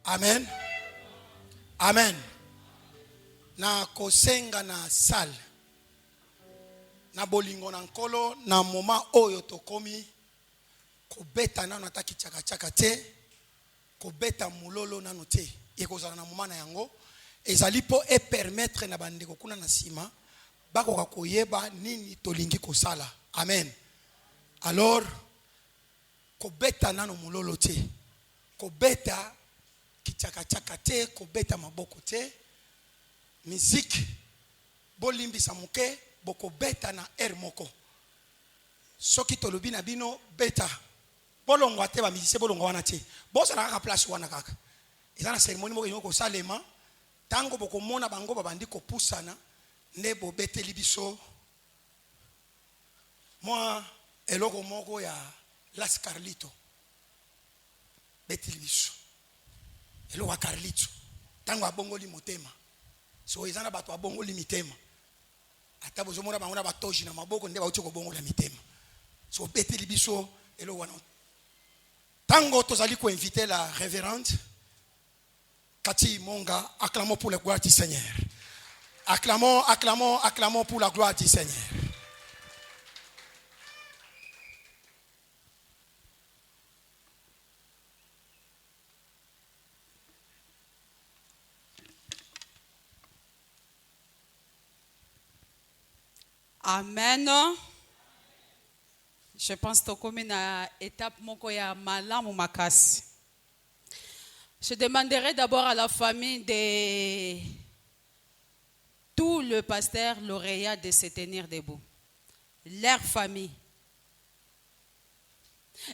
Amen. Amen. Na kosenga na sal. Na bolingo na nkolo na moma oyo tokomi kobeta nano ataki chaka te, kobeta mulolo nano te. Ekozala na moma na yango ezali po e permettre na bandeko kuna na sima bakoka koyeba nini tolingi kosala. Amen. Alors kobeta nano mulolo te, kobeta kichaka te, kobeta maboko te, musique bolimbisa muke boko beta na air moko. Soki tolobi na bino beta bolongwa te ba musicien bolongwa wana te, bosala ka place wana kaka. Eza na cérémonie moko yoko salema tango boko mona bango babandi ko pusana ne bo beteli biso moi eloko moko ya Las Carlito beteli biso eloko Carlito tango abongoli motema so ezana bato abongoli mitema ata bozomona bango na batoji na maboko nde bauti ko bongola mitema so beteli biso eloko wana tango tozali ko inviter la révérende Cathy Monga. Acclamons pour la gloire du Seigneur. Acclamons pour la gloire du Seigneur. Amen. Je pense que comme une étape moko ya malamu makasi. Je demanderai d'abord à la famille de tout le pasteur lauréat de se tenir debout. Leur famille.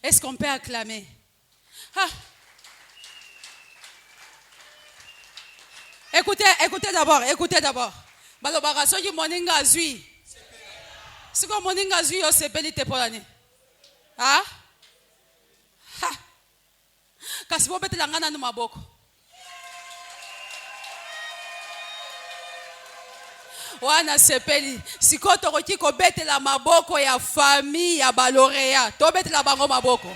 Est-ce qu'on peut acclamer? Ah. Écoutez d'abord. Balobara soki moninga zui. Siko moninga zui yo sepeli te polani. Ah? Ha. Kasi bo betela ngana no maboko. Wana sepeli siko tokoki ko betela maboko ya famille ya balorea. To betela bango maboko.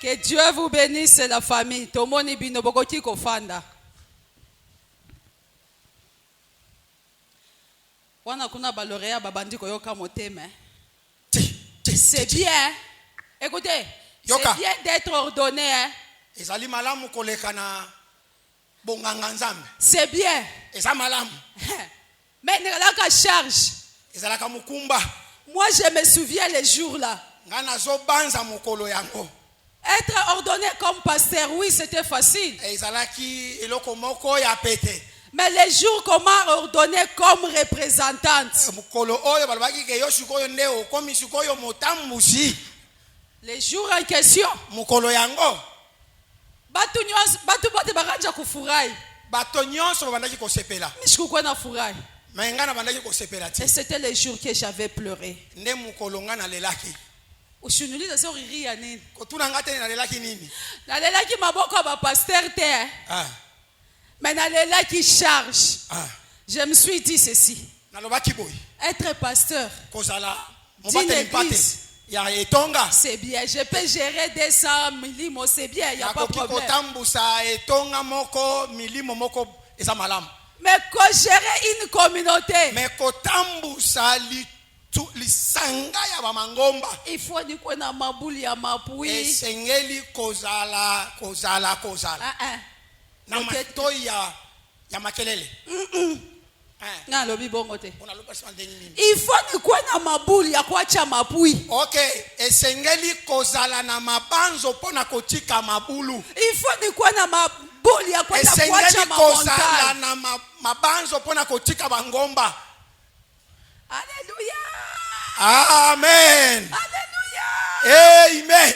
Que Dieu vous bénisse la famille. Tomoni bino bokoki ko fanda. Wana kuna balorea babandi ko yoka motema. C'est bien. Écoutez, c'est bien d'être ordonné. Ezali malamu koleka na bonganga nzambe. C'est bien. Eza malamu. Mais ne la ka charge. Ezalaka mukumba. Moi je me souviens les jours là. Ngana zo banza mukolo yango. Être ordonné comme pasteur, oui, c'était facile. Ezalaki eloko moko ya pete. Mais les jours comment ordonner comme représentante. Les jours en question. Et c'était les jours que j'avais pleuré. Mais dans qui charge, je me suis dit ceci. Être pasteur d'une église, c'est bien. Je peux gérer 200 millimos, c'est bien, il n'y a pas de problème. Mais quand gérer une communauté, il faut dire qu'on a ma boule, il y a ma pouille. Na mato ya makelele. nga lobi bongo te. On a l'opération d'ennemi. Il faut nikuwe na mabulu ya kuacha mapui. Ok, esengeli kozala na mabanzo pona kotika mabulu. Il faut nikuwe na mabulu ya kuacha Esengeli kozala mamontagne. na mabanzo pona kotika bangomba. Alléluia. Amen. Alléluia. Amen.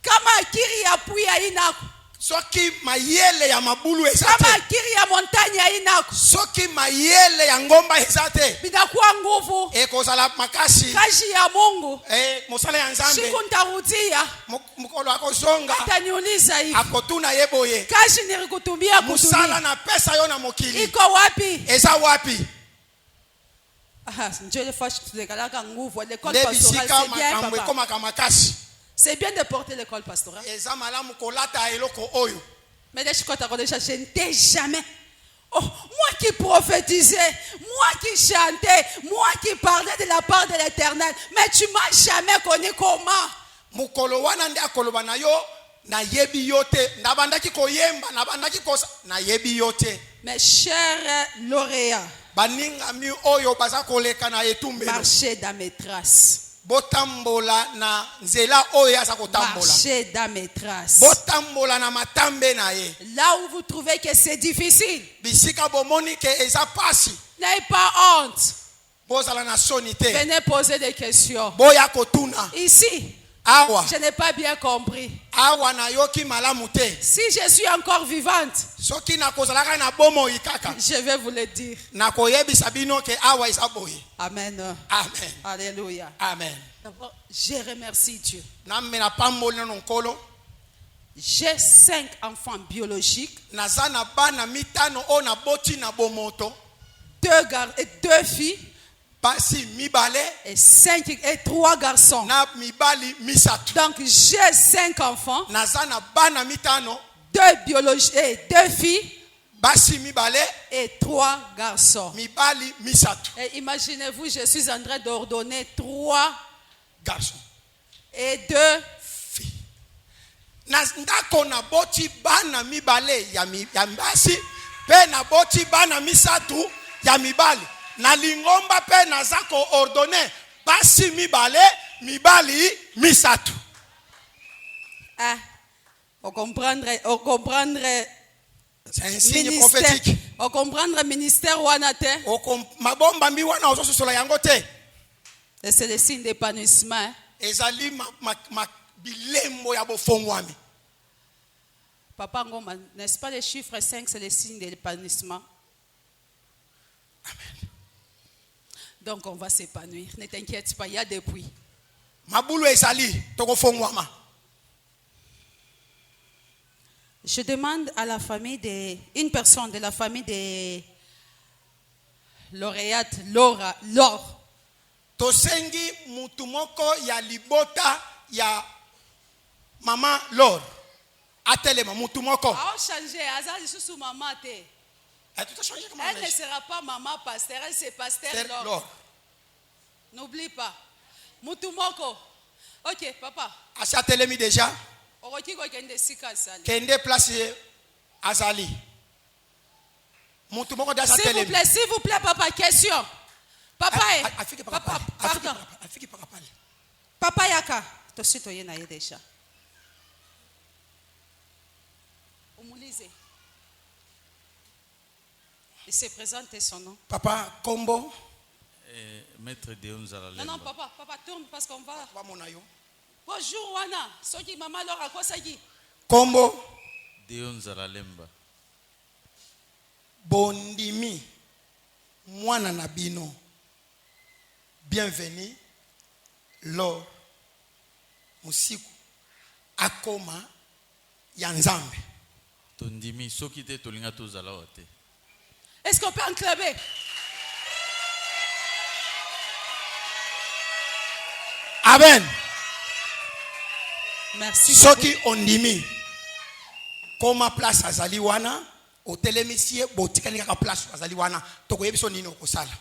Kama akiri ya pui hainako. Soki mayele ya mabulu Kama ezate. akiri ya montagne hainako. Soki mayele ya ngomba ezate. Binakuwa nguvu. Ekozala makasi. Kazi ya Mungu. Mosala ya Nzambe. Siku nitarudia. Mukolo akozonga. Ataniuliza hivi. Akotuna yeboye. Kazi nilikutumia Musala kutumia. na pesa yo na mokili. Iko wapi? Eza wapi? Njoo ile fois tulikalaka nguvu l'école Nde pastorale bisika c'est bien makambo papa. ekomaka makasi. C'est bien de porter l'école pastorale. Eza malamu kolata eloko oyo. Mais les chicots déjà je n'étais jamais. Oh, moi qui prophétisais, moi qui chantais, moi qui parlais de la part de l'Éternel, mais tu m'as jamais connu comment? Mukolo wana ndi akoloba na yo na yebi yote. Nabandaki koyemba, nabandaki kosa na yebi yote. Mes chers lauréats, Baninga mi oyo baza koleka na etumbelo. marchez dans mes traces. Botambola na nzela oyo aza kotambola. Marchez dans mes traces. Botambola na matambe na ye. Là où vous trouvez que c'est difficile, Bisika bomoni ke eza pasi. n'ayez pas honte. Bozala na soni te. Venez poser des questions. Boya kotuna. Ici, Awa. je n'ai pas bien compris. Awa na yoki malamu te. Si je suis encore vivante, Soki na kozalaka na bomo ikaka. je vais vous le dire. Na koyebisa bino ke awa eza boye. Amen. Amen. Alléluia. Amen. D'abord, je remercie Dieu. Namme na pamboli na nkolo. J'ai 5 enfants biologiques, Naza na bana mitano o na boti na bomoto. 2 filles Basi mibale et 3 garçons. na mibali misatu. Donc j'ai 5 enfants, Naza na bana mitano. 2 filles Basi mibale et 3 garçons. mibali misatu. Et imaginez-vous, je suis en train d'ordonner 3 Garçon. et 2 Fille. Na ndako na boti bana mibale ya basi pe na boti bana misatu ya mibali. Na lingomba pe naza ko ordonner basi mibale mibali misatu. Ah, on comprendre C'est un signe ministère, prophétique. on comprendre ministère wanate. Mabomba mbi wana ozososola yango te. Et c'est le signe d'épanouissement. Hein? Ezali bilembo ya bofongwami. Papa Ngoma, n'est-ce pas le chiffre 5, c'est le signe d'épanouissement? Amen. Donc on va s'épanouir. Ne t'inquiète pas, il y a des puits. Mabulu ezali tokofongwama. Je demande à la famille une personne de la famille des lauréates, Laure. Tosengi mutu moko ya libota ya mama Laure. Atelema mutu moko. A changé, Azali sous maman te. Tout a changé comment Elle ne sera pas maman pasteur, elle c'est pasteur Laure. Laure. N'oublie pas. Mutumoko. Ok, papa. Asi atelemi déjà. Kende place azali. Mutu moko da atelemi. S'il vous plaît, papa, question. Papa, papa, pardon. Papa Yaka. Tosito yena ye déjà. Umulize. Il s'est présenté son nom. Papa Kombo. Maître Deon Zaralemba. Non, papa, tourne parce qu'on va. Bonjour Wana. Soki maman Laure à quoi ça dit? Kombo. Deon Zaralemba. Bondimi. Mwana na bino. Bienvenue. Laure. Musiku. Akoma. Yanzambe. Tondimi soki te tolinga to zala ote. Est-ce qu'on peut enclamer? Amen. Merci. Soki ondimi. Koma place azali wana. Otelemisie botikali kaka place azali wana. Toko yebiso nini okosala.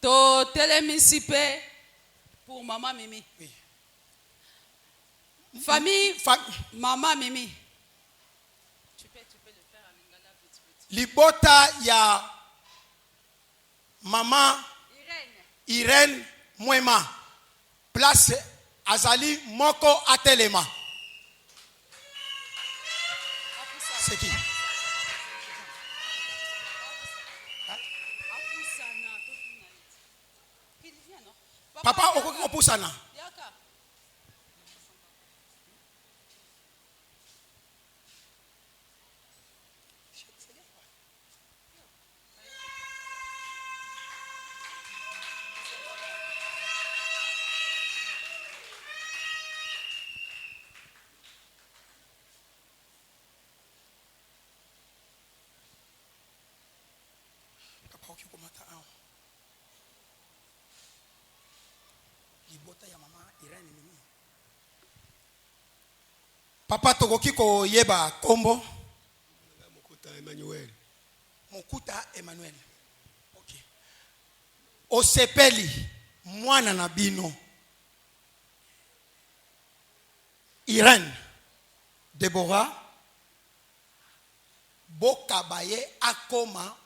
To télémunicipé pour maman Mimi. Oui. Famille, maman Mimi. Tu peux le faire en lingala petit petit. libota ya mama Irene Mwema place azali moko atelema. C'est qui? Papa okoki kopusana. Papa tokoki koyeba kombo Mokuta Emmanuel. Okay. Osepeli mwana na bino Irene Deborah bokabaye akoma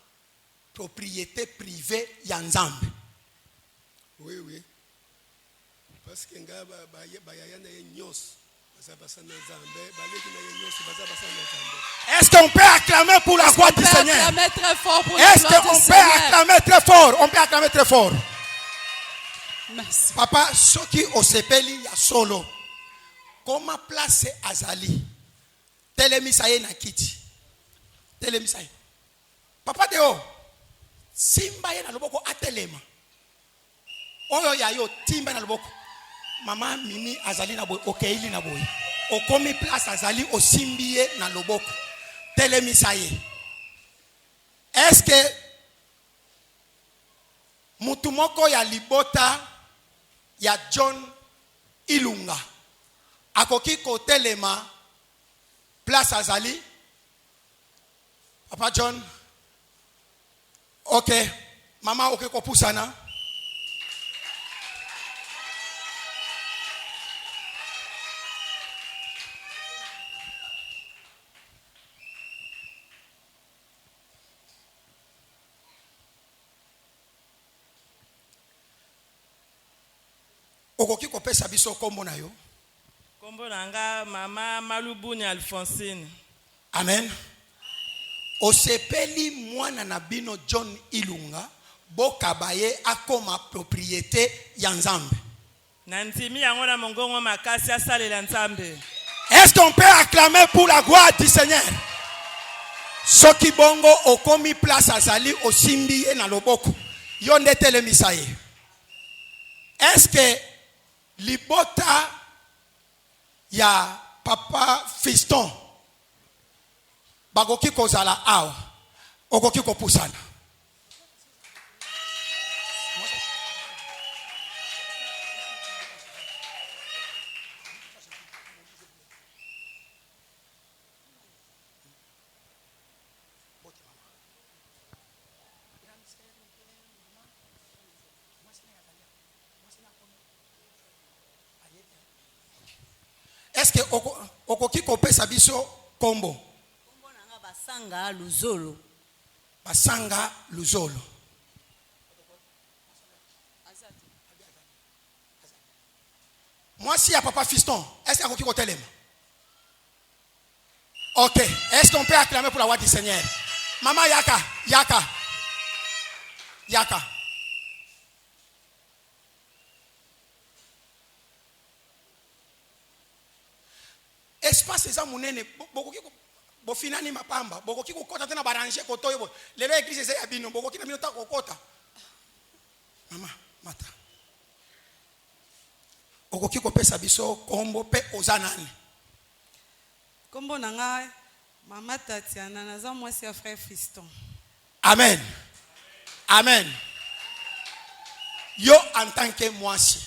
propriété privée ya Nzambe. Oui, oui. Parce que ngaba bayayana yenyos. Est-ce qu'on peut acclamer pour la gloire du Seigneur? Est-ce qu'on peut acclamer très fort? On peut acclamer très fort. Merci. Papa, ce qui osepeli ya solo. Comment placer Azali? Telemisaye na kiti. Telemisaye. Papa deo. Simba ye na loboko atelema. Oyo ya yo timba na loboko. Mama Mimi Azali na boy, okeili na boy. Okomi place Azali osimbiye na loboko. Telemisaye. Est-ce que mutumoko ya libota ya John Ilunga akoki ko telema place Azali? Papa John. Okay. Mama oke ko pusana. Okoki kopesa biso kombo na yo? Kombo nanga mama Malubuni Alphonsine. Amen. Osepeli mwana na bino John Ilunga bokabaye akoma propriété ya Nzambe. Nantimi yango na mongongo makasi asalela Nzambe. Est-ce qu'on peut acclamer pour la gloire du Seigneur? Soki bongo okomi place azali osimbi na loboko. Yo ndetele misaye. Est-ce que libota ya papa fiston bagoki kozala awa okoki kopusana? Est-ce que okoki kopesa biso kombo? Kombo nanga Basanga Luzolo. Basanga Luzolo. Moi si ya papa fiston, est-ce que okoki kotelema? Ok, est-ce qu'on peut acclamer pour la voix du Seigneur? Maman Yaka, Yaka. Yaka. Espace eza munene bokoki bofinani mapamba bokoki kokota tena barange kotoyo bo lelo église eza ya bino bokoki na bino ta kokota. Mama mata okoki kopesa biso kombo pe ozanani? Kombo nanga mama Tatiana naza mwasi ya frère Fiston. Amen. Amen. Yo en tant que mwasi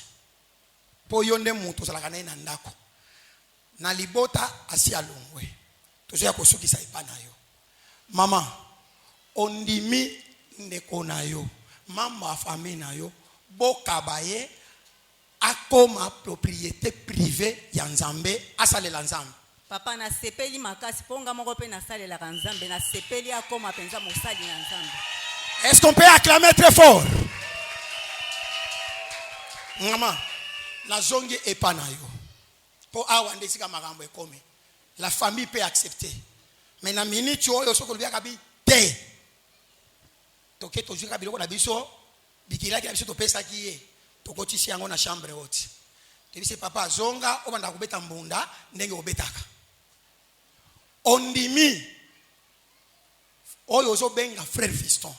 po yo nde mutu zalaka na ndako na libota asi alongwe tozoya kosukisa epa na yo. Mama ondimi ndeko na yo mama famille na yo bokabaye akoma propriété privée ya Nzambe asalela Nzambe. papa nasepeli makasi mpo nga moko mpe nasalelaka nzambe nasepeli akoma mpenza mosali na nzambe. Est-ce qu'on peut acclamer très fort? Maman, la zongi epanayo. Pour awa ndesika makambo ekome. La famille peut accepter. Mais na minute oyo soko bia kabi te. Toke tojuka biloko na biso, bikila ki biso to pesa kiye. Tokotisi yango na chambre haute. Tebise papa zonga obanda kubeta mbunda ndenge obetaka. Ondimi oyo zo benga frère fiston.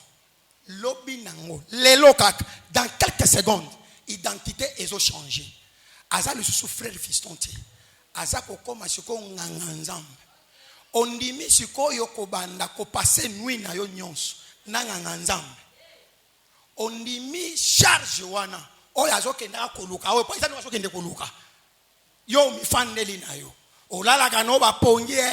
Lobi nango lelo kaka dans quelques secondes identité ezo changer. Aza le sous frère fiston te. Aza kokoma siko nganga nzambe. Ondimi siko yo kobanda ko passer nuit na yo nyonso na nganga nzambe. Ondimi charge wana oyo azokenda koluka oyo poisa no azokende koluka. Yo mifandeli na yo. Olala kano ba pongie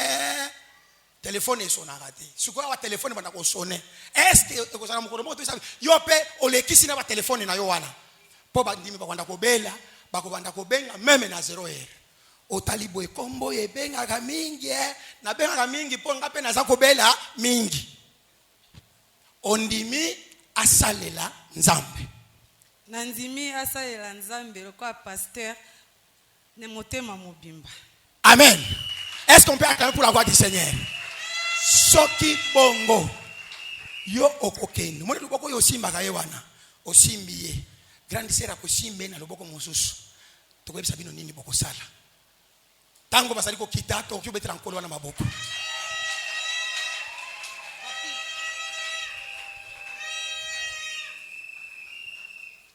téléphone esonaka te. Sikoyo wa téléphone banda ko sonner. Est-ce que kozala mokolo moto isa yo pe olekisi na ba téléphone na yo wana. Po ba ndimi ba kwanda ko bela, ba ko banda ko benga meme na 0 heure. Otalibo ekombo yebenga ka mingi na benga ka mingi po ngape na za ko bela mingi. Ondimi asalela nzambe. Nandimi asalela nzambe lokwa pasteur ne motema mobimba. Amen. Est-ce qu'on peut acclamer pour la gloire du Seigneur? Soki bongo yo okokendo. Moni loboko yo simba ka yewana. Osimbiye. Grande sœur akosimbe na loboko mosusu. Tokobisa bino nini boko sala. Tango basali ko kita to kyobetela nkolo wana maboko.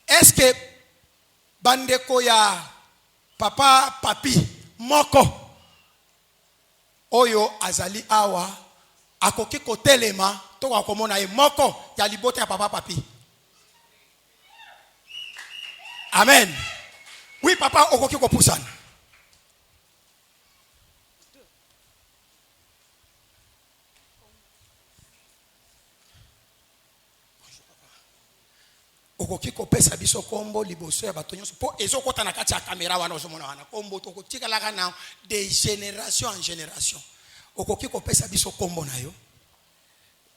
Est-ce que bandeko ya papa papi moko oyo azali awa akoki kotelema to akomona e moko ya libota ya papa papi? Amen. Oui papa okoki kopusana. Okoki kopesa biso kombo liboso ya bato nyonso po ezokota na kati ya kamera wana ozomona wana kombo tokotikalaka na de génération en génération. Okoki kopesa biso kombo na yo?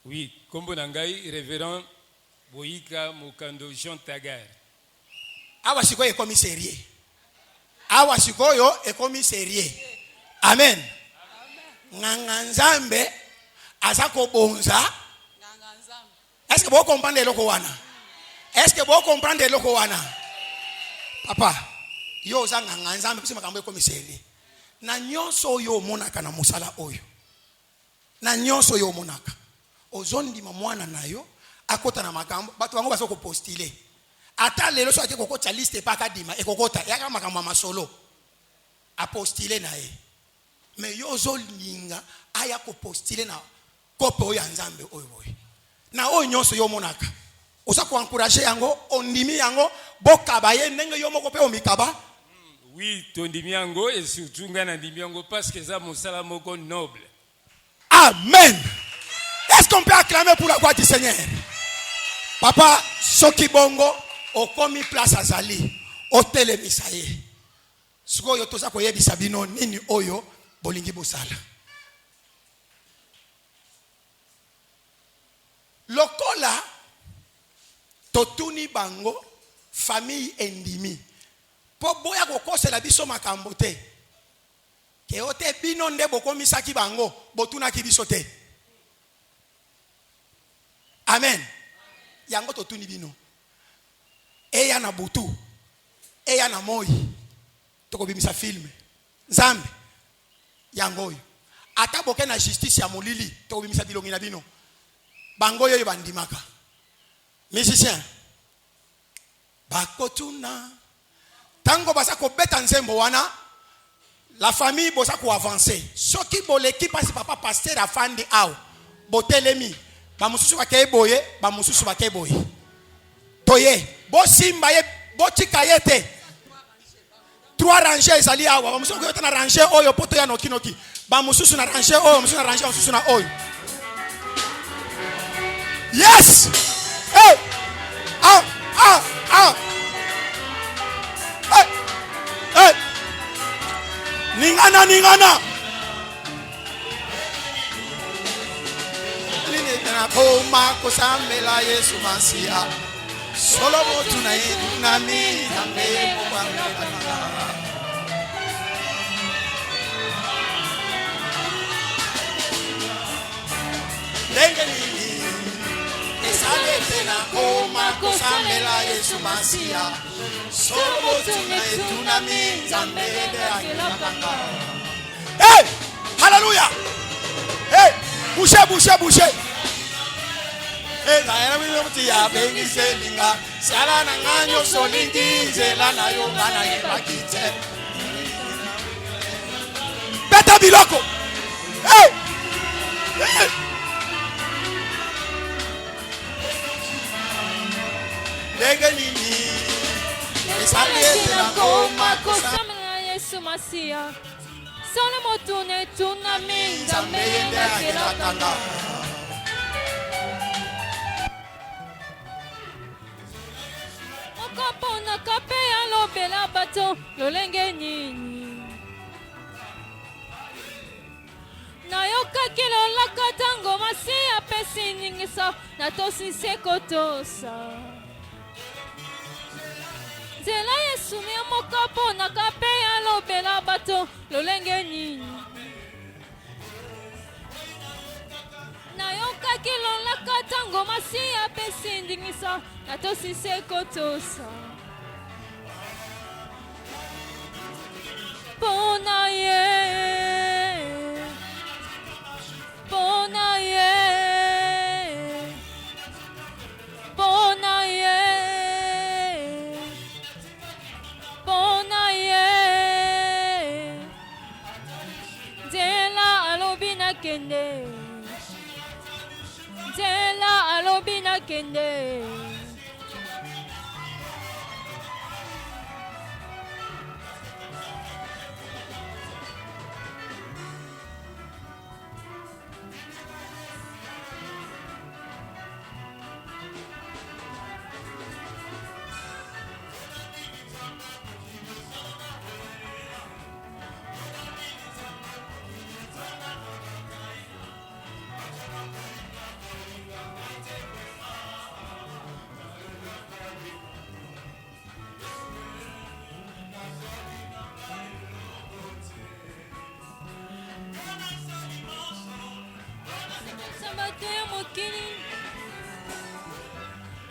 Oui, kombo na ngai révérend Boyika Mokando Jean Tagar. Awa sikoyo ekomi sérieux. Awa sikoyo ekomi sérieux. Amen. Nganga nzambe aza kobonza. Nganga nzambe. Est-ce que vous comprenez loko wana? Est-ce que vous comprenez loko wana? Papa, yo za nganga nzambe pisi makambo ekomi sérieux. Na nyonso yo monaka na musala oyo. Na nyonso yo monaka. Ozondima mwana na yo akota na makambo bato bango baso ko postuler. Ata lelo so ate kokota liste pa kadima ekokota yaka makambo masolo. A postuler na ye. Mais yo zolinga aya ko postuler na kopo ya nzambe oyo boy. Na oyo nyonso yo monaka. Osa ko encourager yango ondimi yango bokaba ye ndenge yo moko pe omikaba. Oui, tondimi yango et surtout ngana ndimi yango parce que ça mosala moko noble. Amen. Est-ce qu'on peut acclamer pour la gloire du Seigneur? Papa, soki bongo okomi place azali otelemisa ye. Siko yo toza koyebisa bino nini oyo bolingi bosala. Lokola totuni bango famille endimi. Po boya kokosela biso makambo te. Ke ote bino nde bokomisaki bango botunaki biso te. Amen. Yango totuni bino. Eya na butu. Eya na moi. Toko bimisa filme. Nzambe. Yango yo. Ata boke na justice ya molili. Toko bimisa bilongi na bino. Bango yo bandimaka. Musicien. Bakotuna. Tango basa ko beta nzembo wana. La famille bosa ko avancer. Soki boleki pasi papa pasteur afandi aw. Botelemi. Ba mususu bakay boye, ba mususu bakay boye. Toye, bo simba ye, bo chikayete. 3 rangées ezali awa, ba mususu ko na rangée oyo poto ya noki noki. Ba mususu na rangée oyo, mususu na rangée, mususu na oyo. Yes! Hey! Hey! Hey! Ningana. tena koma kusambela Yesu Masia. Solo motu na yetu na mi zambe mubambela. Ndenge nini esale tena koma kusambela Yesu Masia. Solo motu na yetu na mi zambe mubambela. Hey! Hallelujah! Hey! Bouchez! Ezayela miti ya bengi selinga sala na nganyo solingi zela na yo bana yebakite. Beta biloko. Hey! Hey! Ndenge nini esale tena koma kusambela Yesu Masia. Solo motu na yetu na mi zambe mubambela. Kapona kape ya lobela bato lolenge nini na yoka kilo lakatango masi ya pesi ningisa na tosi sekotosa zela Yesu mi mokapona kape ya lobela bato lolenge nini na yoka kilo lakatango masi ya pesi ningisa na tosi sekotosa Pona ye Pona ye Pona ye Pona ye Dela alobina kende Dela alobina kende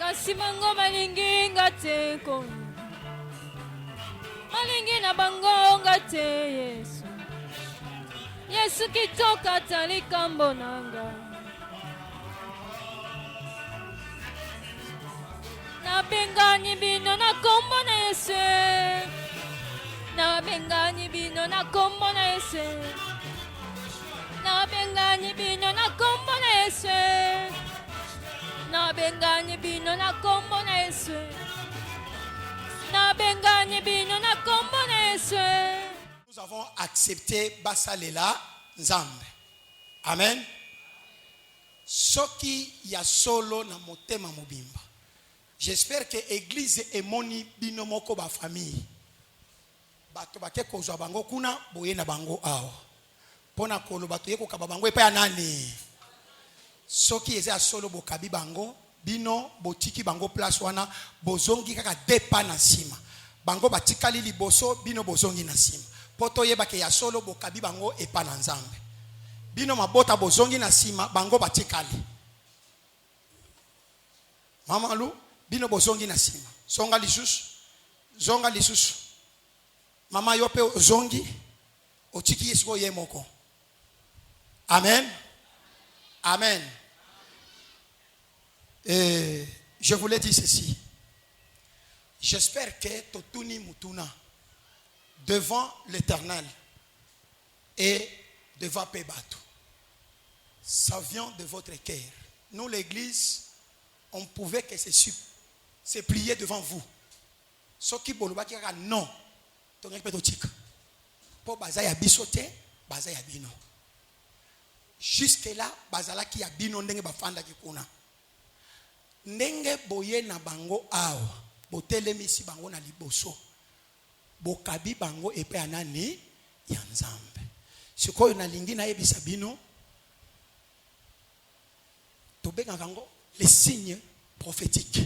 kasi bango malingi ngate ko malingi na bango ngate Yesu Yesu kitoka talikambo nanga na bengani bino na kombo na Yesu na bengani bino na kombo na Yesu na bengani bino na kombo na Yesu na bengani bino na kombo na Yesu na bengani bino na kombo na Yesu. Nous avons accepté basalela nzambe. Amen. Soki ya solo na motema mobimba. J'espère que église emoni bino moko ba famille. Bato bake kozwa bango kuna boye na bango awa. Pona kolo bato yeko kaba bango epa ya nani. Soki eza solo bokabi bango bino botiki bango place wana bozongi kaka depa na sima bango batikali liboso bino bozongi na sima poto yeba ke ya solo bokabi bango epa na nzambe bino mabota bozongi na sima bango batikali mama lu bino bozongi na sima zonga lisusu mama yope zongi otiki yesu ye moko amen. Amen. Et je voulais dire ceci. J'espère que Totuni Mutuna, devant l'Éternel et devant Pébatou, ça vient de votre cœur. Nous, l'Église, on pouvait que se plier devant vous. Ce qui est non, pour bazaya bisote, bazaya bino. Jusque là, bazala ki ya bino ndenge bafanda kikuna. Ndenge boye na bango awa, botelemisi bango na liboso. Bokabi bango epe anani ya nzambe. Sikoyo na lingi na yebisa bino. To les signes prophétiques.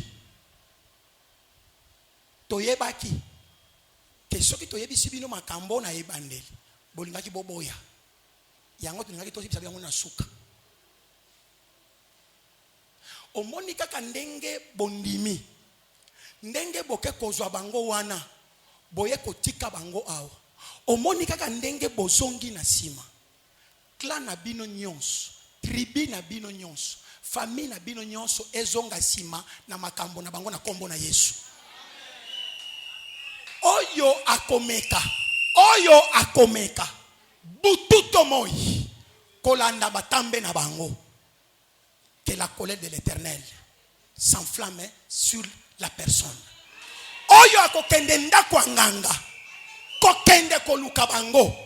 Toyebaki que ceux qui toyebi sibino makambo na ebandeli bolingaki boboya yango tulingaki tosi bisabi yango na suka omoni kaka ndenge bondimi ndenge boke kozwa bango wana boye kotika bango awa omoni kaka ndenge bozongi na sima clan na bino nyonso tribu na bino nyonso famille na bino nyonso ezonga sima na makambo na bango na kombo na Yesu. Oyo akomeka bututo moi kolanda batambe na bango que la colère de l'Éternel s'enflamme sur la personne. Oyo akokende ndako nganga kokende koluka bango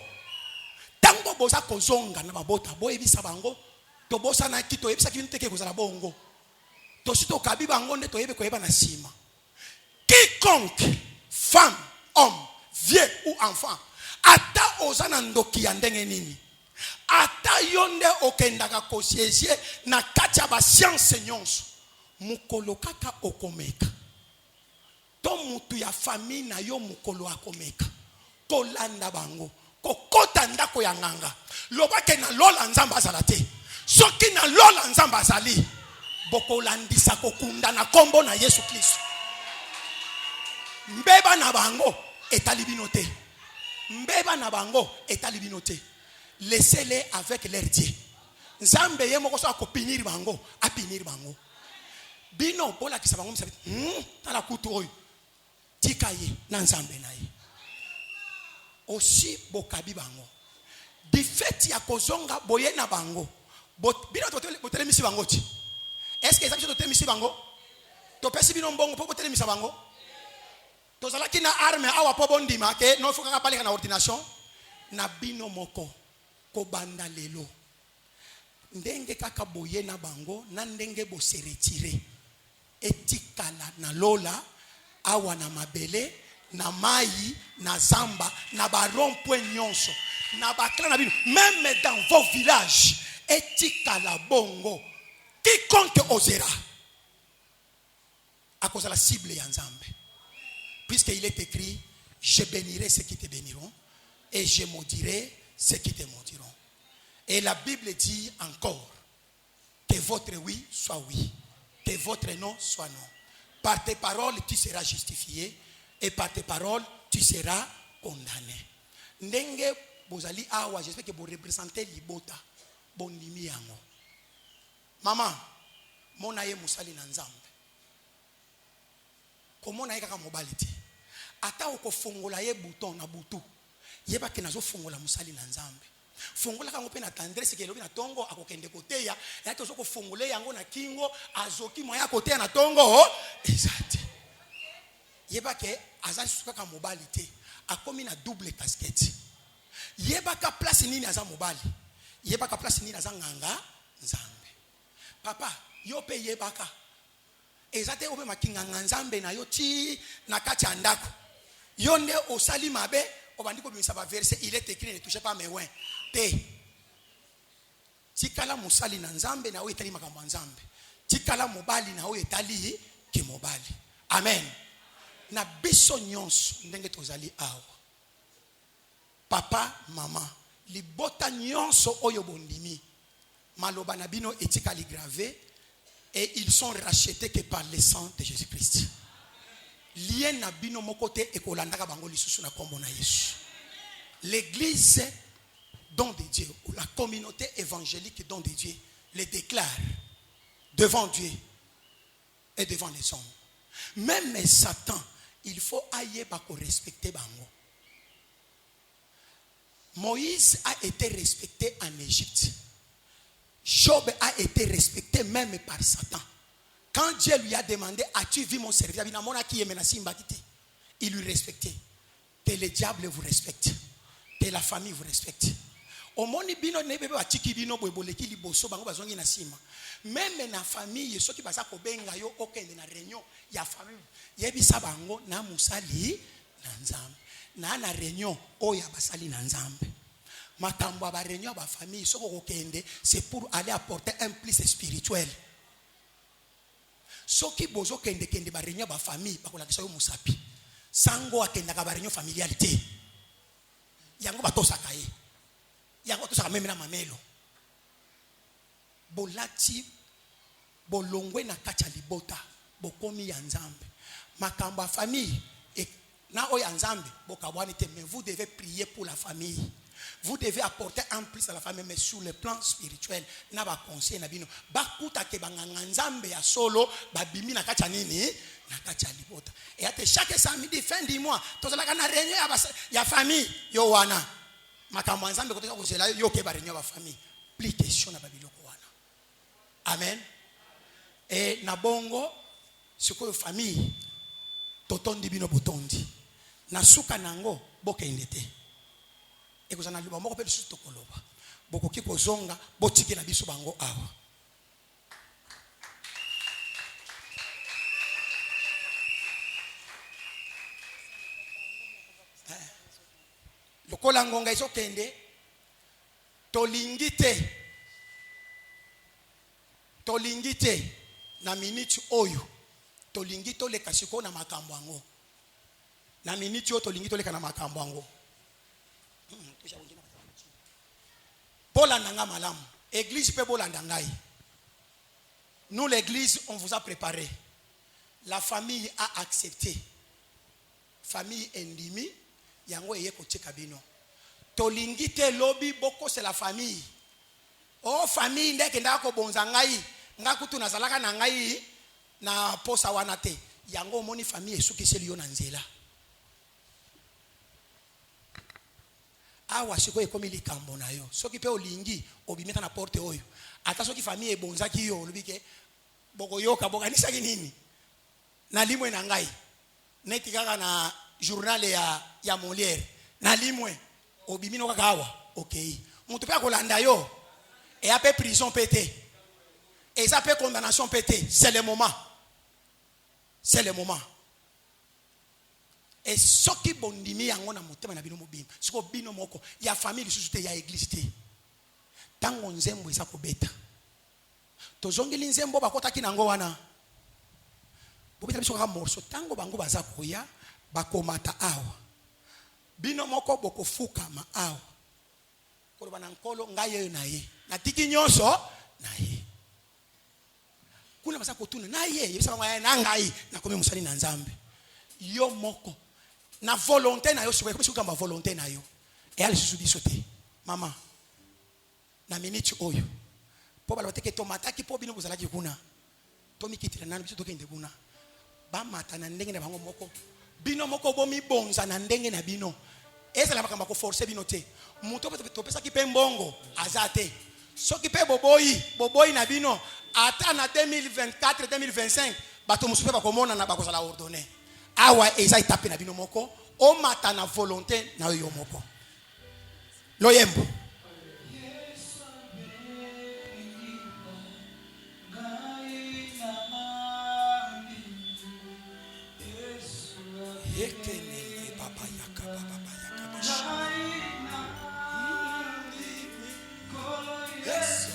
tango boza kozonga na babota boyebisa bango to bosa na kito yebisa kintu teke kozala bongo to sito kabi bango nde to yebe koyeba na sima. Quiconque femme, homme, vieux ou enfant, ata ozana ndoki ya ndenge nini, ata yonde okendaka kosiesie na kacha ba science nyonso, mukolo kaka okomeka. To mutu ya famille na yo mukolo akomeka. Kolanda bango, kokota ndako ya nganga. Lobake na lola nzamba azalate. Soki na lola nzamba azali, bokolandisa kokunda na kombo na Yesu Kristo. Mbeba na bango etalibinote. Mbeba na bango etalibinote. Laissez-les avec leur Dieu. Nzambe ye moko so akopinir bango, apinir bango. Bino bola kisa bango msabi. Tala kutu oyo. Tikaye na nzambe na ye. Aussi bokabi bango. Di fait ya kozonga boye na bango. Bino totele misi bango ti. Est-ce que ezaki totele misi bango? Topesi bino mbongo po totele misi bango? Tozalaki na arme awa po bondima ke no fuka kapalika na ordination na bino moko ko banda lelo ndenge kaka boye na bango na ndenge bo se retirer etikala na lola awa na mabele na mai na zamba na ba rond-point nyonso na ba clan na bino même dans vos villages etikala bongo quiconque osera à cause de la cible ya Nzambe. Puisqu'il est écrit, je bénirai ceux qui te béniront et je maudirai ceux qui te maudiront. Et la Bible dit encore que votre oui soit oui, que votre non soit non. Par tes paroles, tu seras justifié et par tes paroles, tu seras condamné. Ndenge bozali awa, j'espère que vous représentez libota, bondimi yango. Maman, mona ye musali na Nzambe. Comment na yeka mobali ti ata okofongola ye bouton na butu yeba ke nazo fongola musali na Nzambe fongola kango pe na tendresse ke lobi na tongo akokende koteya ya tozo ko fongole yango na kingo azoki moya koteya na tongo exact yeba ke azali suka ka mobali te akomi na double casquette yeba ka place nini aza mobali yeba ka place nini aza nganga Nzambe papa yo pe yeba ka ezate obe makinga Nzambe na yo ti na kati ya ndako yonde osali mabe obandi ko bimisa ba verset il est écrit ne touchez pas mes oins te tikala musali na Nzambe na o etali makambo ya Nzambe tikala mobali na o etali ke mobali amen na biso nyonso ndenge tozali awa papa mama libota nyonso oyo bondimi maloba na bino etikali gravé. Et ils sont rachetés que par le sang de Jésus-Christ. Lien na bino mokote ekolandaka bango lisusu na kombo na Yesu. L'église don de Dieu ou la communauté évangélique don de Dieu les déclare devant Dieu et devant les hommes. Même Satan, il faut ailler bako respecter bango. Moïse a été respecté en Égypte. Job a été respecté même par Satan. Quand Dieu lui a demandé, as-tu vu mon serviteur? Il lui respectait. Que le diable vous respecte. Que la famille vous respecte. Même na famille, ceux qui basa kobenga yo okende na réunion ya famille, yebisa bango na musali na Nzambe. Na réunion oya basali na Nzambe. Makambo ba réunion ba famille soko kokende c'est pour aller apporter un plus spirituel. soki bozo kende ba réunion ba famille bakolakisa yo musapi sango akendaka ba réunion familialité yango batosaka ye yango tosaka meme na mamelo bolati bolongwe na kati ya libota bokomi ya nzambe makambo ya famille na oyo ya nzambe bokabwani te, mais vous devez prier pour la famille. Vous devez apporter un plus à la famille, mais sur le plan spirituel na ba conseil na bino bakuta ke banganga nzambe ya solo babimi na kati ya nini na kati ya libota. Et ate chaque samedi fin du mois tozalaka na réunion ya famille yo wana makambo ya nzambe kotoka kozela yo ke ba réunion ya famille plus question na babiloko wana. Amen. Et na bongo sikoyo famille totondi bino botondi na suka nango bokende te ekozana liba moko pe biso tokoloba bokoki kozonga botikela biso bango awa lokola ngonga ezokende tolingi te na minute oyo tolingi toleka siko na makambo yango na minute oyo tolingi toleka na makambo yango bolanda nga malamu église pe bolanda ngai. Nous l'église on vous a préparé, la famille a accepté, famille endimi yango eye kotika bino tolingi te lobi boko c'est la famille oh famille ndeke ndako bonza ngai ngakutu nazalaka na ngai na posa wana te yango moni famille esukiseli yo na nzela awa siko ekomi likambo na yo soki pe olingi obimeta na porte oyo ata soki famille ebonzaki yo lobike bokoyoka bokanisaki nini na limwe na ngai neti kaka na journal ya Molière na limwe obimino kaka awa okay mutu pe akolanda yo et après prison pété et ça peut condamnation pété c'est le moment et soki bondimi yango na motema na bino mobimba siko bino moko ya famille lisusu te ya église te tango nzembo eza kobeta tozongeli nzembo bakotaki nango wana bobeta biso kaka morso tango bango baza koya bakomata awa bino moko bokofuka ma awa koloba na nkolo ngai yeyo na ye natiki nyonso na ye kuna basa kotuna na ye yebisa ngwa na ngai nakomi musali na nzambe yo moko na volonté na yo sikoyo komisi kamba volonté na yo e ali susu biso te mama na minute oyo po bala bateke tomataki po bino bozalaki kuna tomikitira nani biso tokende kuna ba mata na ndenge na bango moko bino moko bomi bonza na ndenge na bino ezala makamba ko forcer bino te muto topesa ki pe mbongo azate soki pe boboyi na bino ata na 2024 2025 bato musupe bakomona na bakozala ordonné awa eza etape na bino moko o mata na volonté na yo moko loyembo yekenele baba yaka Yesu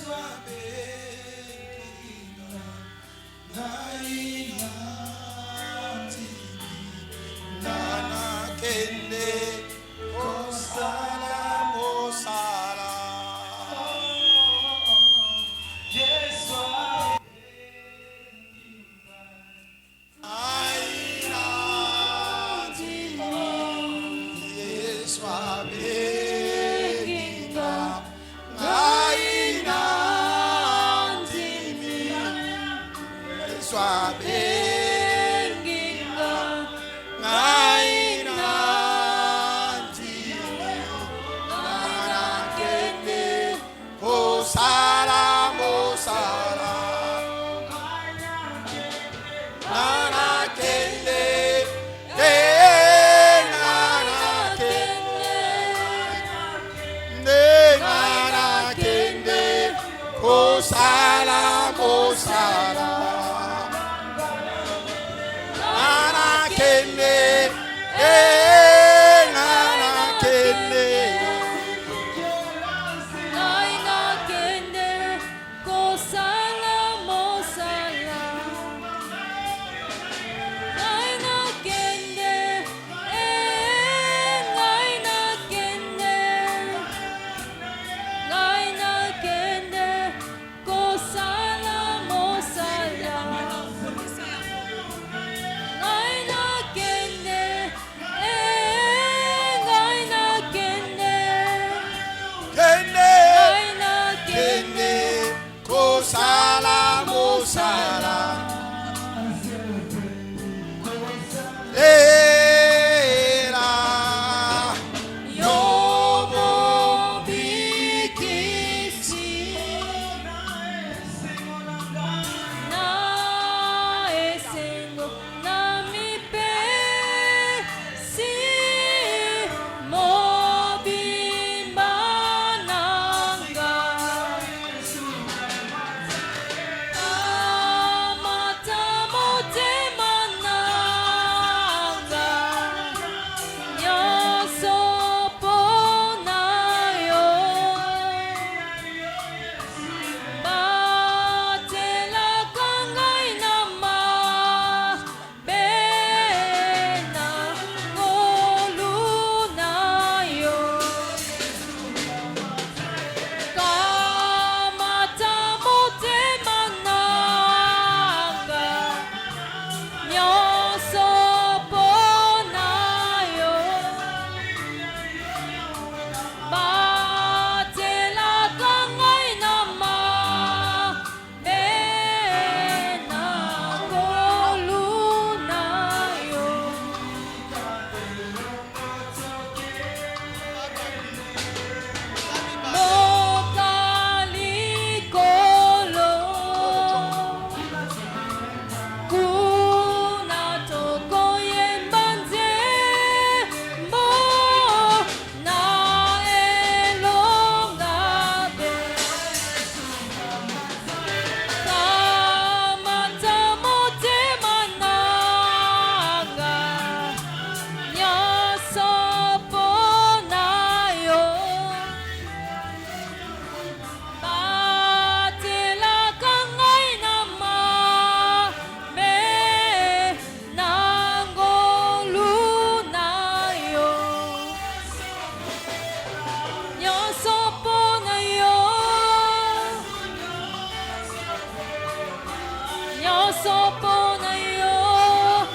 nyonso mpo na yo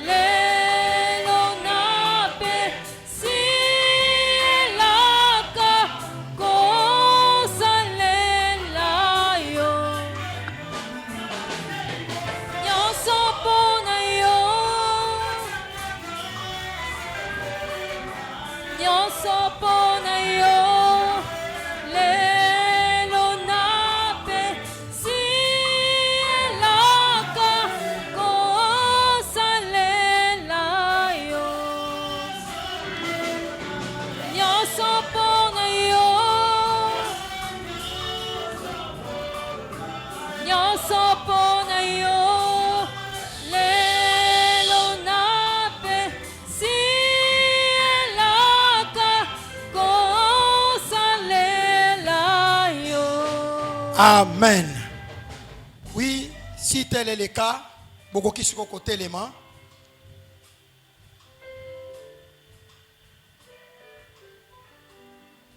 lelo napesielaka kosalela yo nyonso mpo na yo nyonso mpo na yo lelo napesielaka kosalela yo nyonso mpo na yo nyonso mpo na yo lelo napesielaka kosalela yo. Amen. Oui, si tel est le cas, bokoki siko kotelema.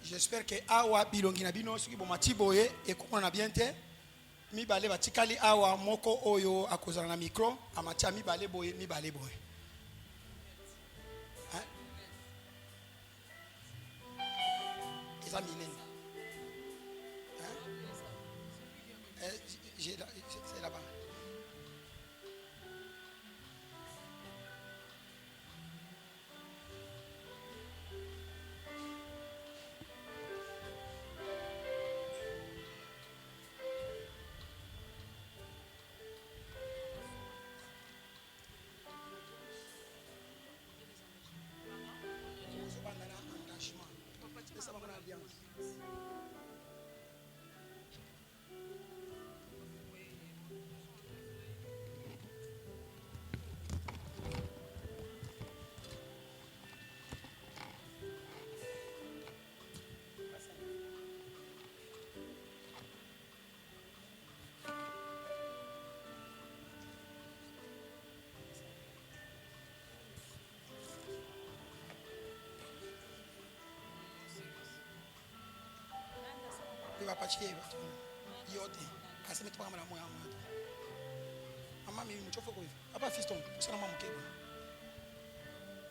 J'espère que awa bilongi na bino soki bomati boye ekomona bien te. Mibale batikali awa moko oyo akozala na micro amatia mibale boye. Hein? Eza minene. Hein? C'est là-bas.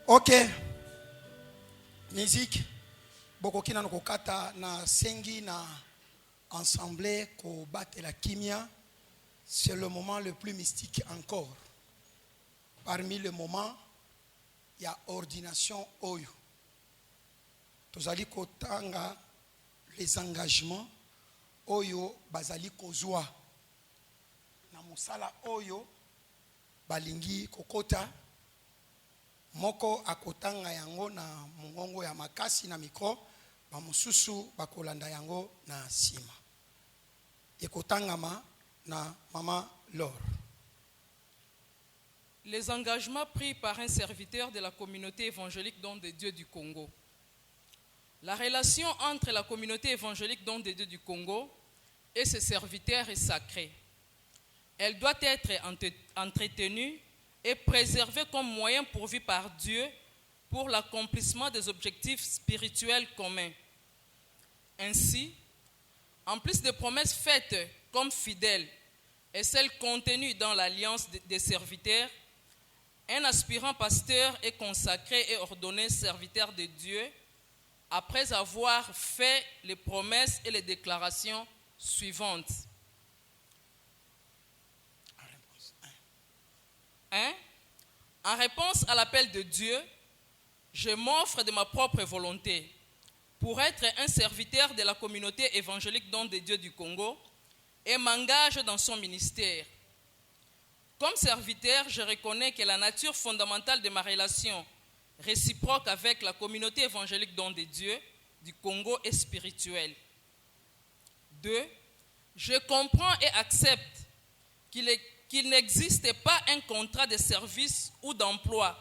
Ok. Musique. Bokoki na kokata na sengi na ensemble ko battre la kimia. C'est le moment le plus mystique encore. Parmi les moments, il y a ordination oyo. Tozali kotanga les engagements oyo bazali kozwa na musala oyo balingi kokota moko akotanga yango na mongongo ya makasi na micro bamususu bakolanda yango na sima ekotangama na mama Laure. Les engagements pris par un serviteur de la communauté évangélique Don de Dieu du Congo. La relation entre la communauté évangélique Don de Dieu du Congo et ses serviteurs est sacrée. Elle doit être entretenue et préservée comme moyen pourvu par Dieu pour l'accomplissement des objectifs spirituels communs. Ainsi, en plus des promesses faites comme fidèles et celles contenues dans l'alliance des serviteurs, un aspirant pasteur est consacré et ordonné serviteur de Dieu après avoir fait les promesses et les déclarations suivantes. 1. En réponse à l'appel de Dieu, je m'offre de ma propre volonté pour être un serviteur de la communauté évangélique Don de Dieu du Congo et m'engage dans son ministère. Comme serviteur, je reconnais que la nature fondamentale de ma relation réciproque avec la communauté évangélique Don de Dieu du Congo est spirituelle. 2. Je comprends et accepte qu'il n'existe pas un contrat de service ou d'emploi,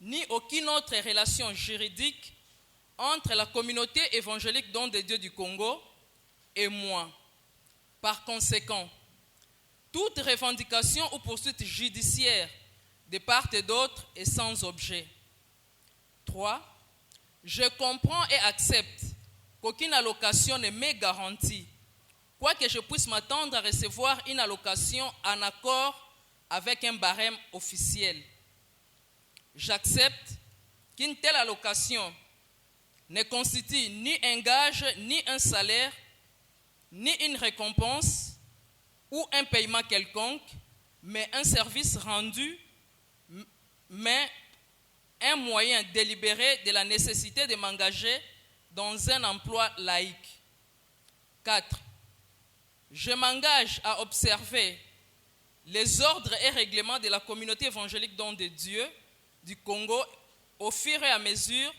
ni aucune autre relation juridique entre la communauté évangélique Don de Dieu du Congo et moi. Par conséquent, toute revendication ou poursuite judiciaire de part et d'autre est sans objet. 3. Je comprends et accepte qu'aucune allocation ne m'est garantie, quoique je puisse m'attendre à recevoir une allocation en accord avec un barème officiel. J'accepte qu'une telle allocation ne constitue ni un gage, ni un salaire, ni une récompense ou un paiement quelconque, mais un service rendu, mais un moyen délibéré de la nécessité de m'engager dans un emploi laïque. 4. Je m'engage à observer les ordres et règlements de la communauté évangélique Don de Dieu du Congo au fur et à mesure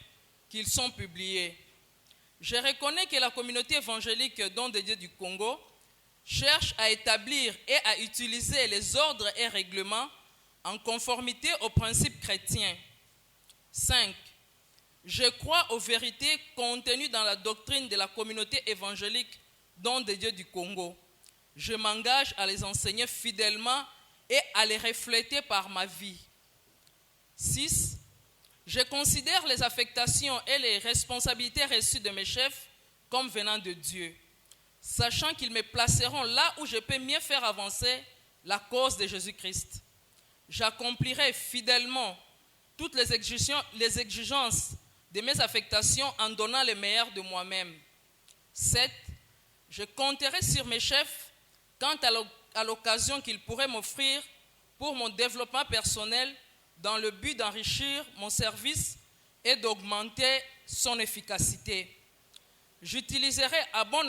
qu'ils sont publiés. Je reconnais que la communauté évangélique Don de Dieu du Congo cherche à établir et à utiliser les ordres et règlements en conformité aux principes chrétiens. 5. Je crois aux vérités contenues dans la doctrine de la communauté évangélique Don de Dieu du Congo. Je m'engage à les enseigner fidèlement et à les refléter par ma vie. 6. Je considère les affectations et les responsabilités reçues de mes chefs comme venant de Dieu, sachant qu'ils me placeront là où je peux mieux faire avancer la cause de Jésus-Christ. J'accomplirai fidèlement toutes les exigences de mes affectations en donnant le meilleur de moi-même. 7. Je compterai sur mes chefs quant à l'occasion qu'ils pourraient m'offrir pour mon développement personnel dans le but d'enrichir mon service et d'augmenter son efficacité. J'utiliserai à bon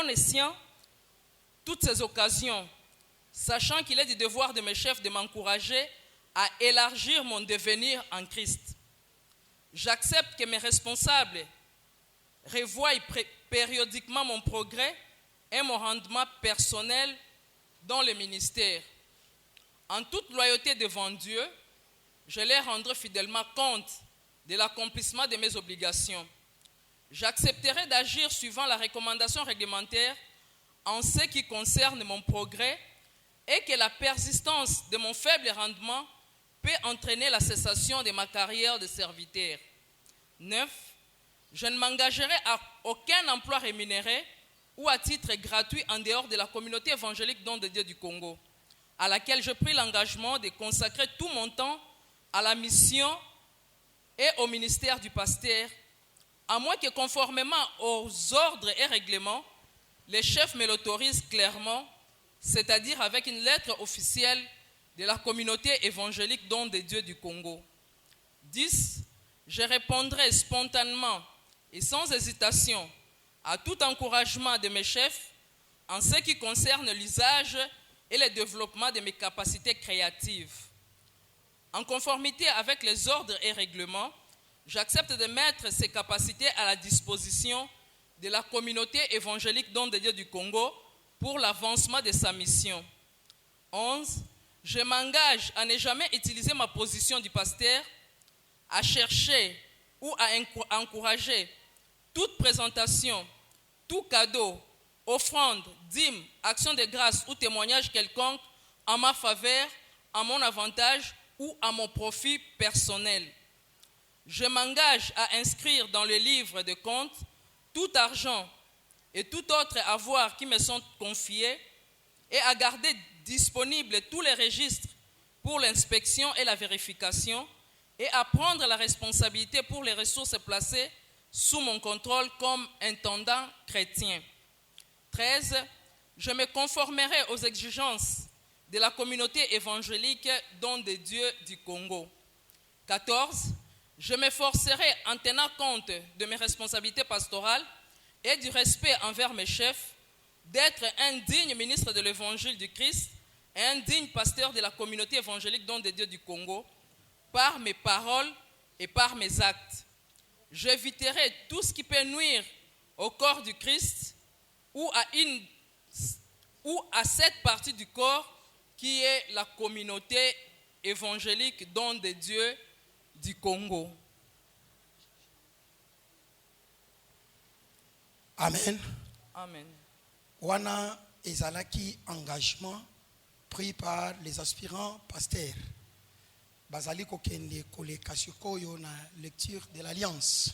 escient toutes ces occasions, sachant qu'il est du devoir de mes chefs de m'encourager à élargir mon devenir en Christ. J'accepte que mes responsables revoient périodiquement mon progrès et mon rendement personnel dans le ministère. En toute loyauté devant Dieu, je leur rendrai fidèlement compte de l'accomplissement de mes obligations. J'accepterai d'agir suivant la recommandation réglementaire en ce qui concerne mon progrès et que la persistance de mon faible rendement peut entraîner la cessation de ma carrière de serviteur. 9. Je ne m'engagerai à aucun emploi rémunéré ou à titre gratuit en dehors de la communauté évangélique Don de Dieu du Congo, à laquelle je pris l'engagement de consacrer tout mon temps à la mission et au ministère du pasteur, à moins que conformément aux ordres et règlements, les chefs me l'autorisent clairement, c'est-à-dire avec une lettre officielle de la communauté évangélique Don de Dieu du Congo. 10. Je répondrai spontanément et sans hésitation à tout encouragement de mes chefs en ce qui concerne l'usage et le développement de mes capacités créatives. En conformité avec les ordres et règlements, j'accepte de mettre ces capacités à la disposition de la communauté évangélique Don de Dieu du Congo pour l'avancement de sa mission. 11. Je m'engage à ne jamais utiliser ma position du pasteur à chercher ou à encourager toute présentation, tout cadeau, offrande, dîme, action de grâce ou témoignage quelconque en ma faveur, en mon avantage ou à mon profit personnel. Je m'engage à inscrire dans le livre de comptes tout argent et tout autre avoir qui me sont confiés et à garder disponibles tous les registres pour l'inspection et la vérification et à prendre la responsabilité pour les ressources placées sous mon contrôle comme intendant chrétien. 13. Je me conformerai aux exigences de la communauté évangélique Don de Dieu du Congo. 14. Je m'efforcerai en tenant compte de mes responsabilités pastorales et du respect envers mes chefs d'être un digne ministre de l'évangile du Christ et un digne pasteur de la communauté évangélique Don de Dieu du Congo par mes paroles et par mes actes. J'éviterai tout ce qui peut nuire au corps du Christ ou à cette partie du corps qui est la communauté évangélique Don de Dieu du Congo. Amen. Amen. Wana ezalaki engagement pris par les aspirants pasteurs. Bazali kokende koleka sikoyo na lecture de l'Alliance.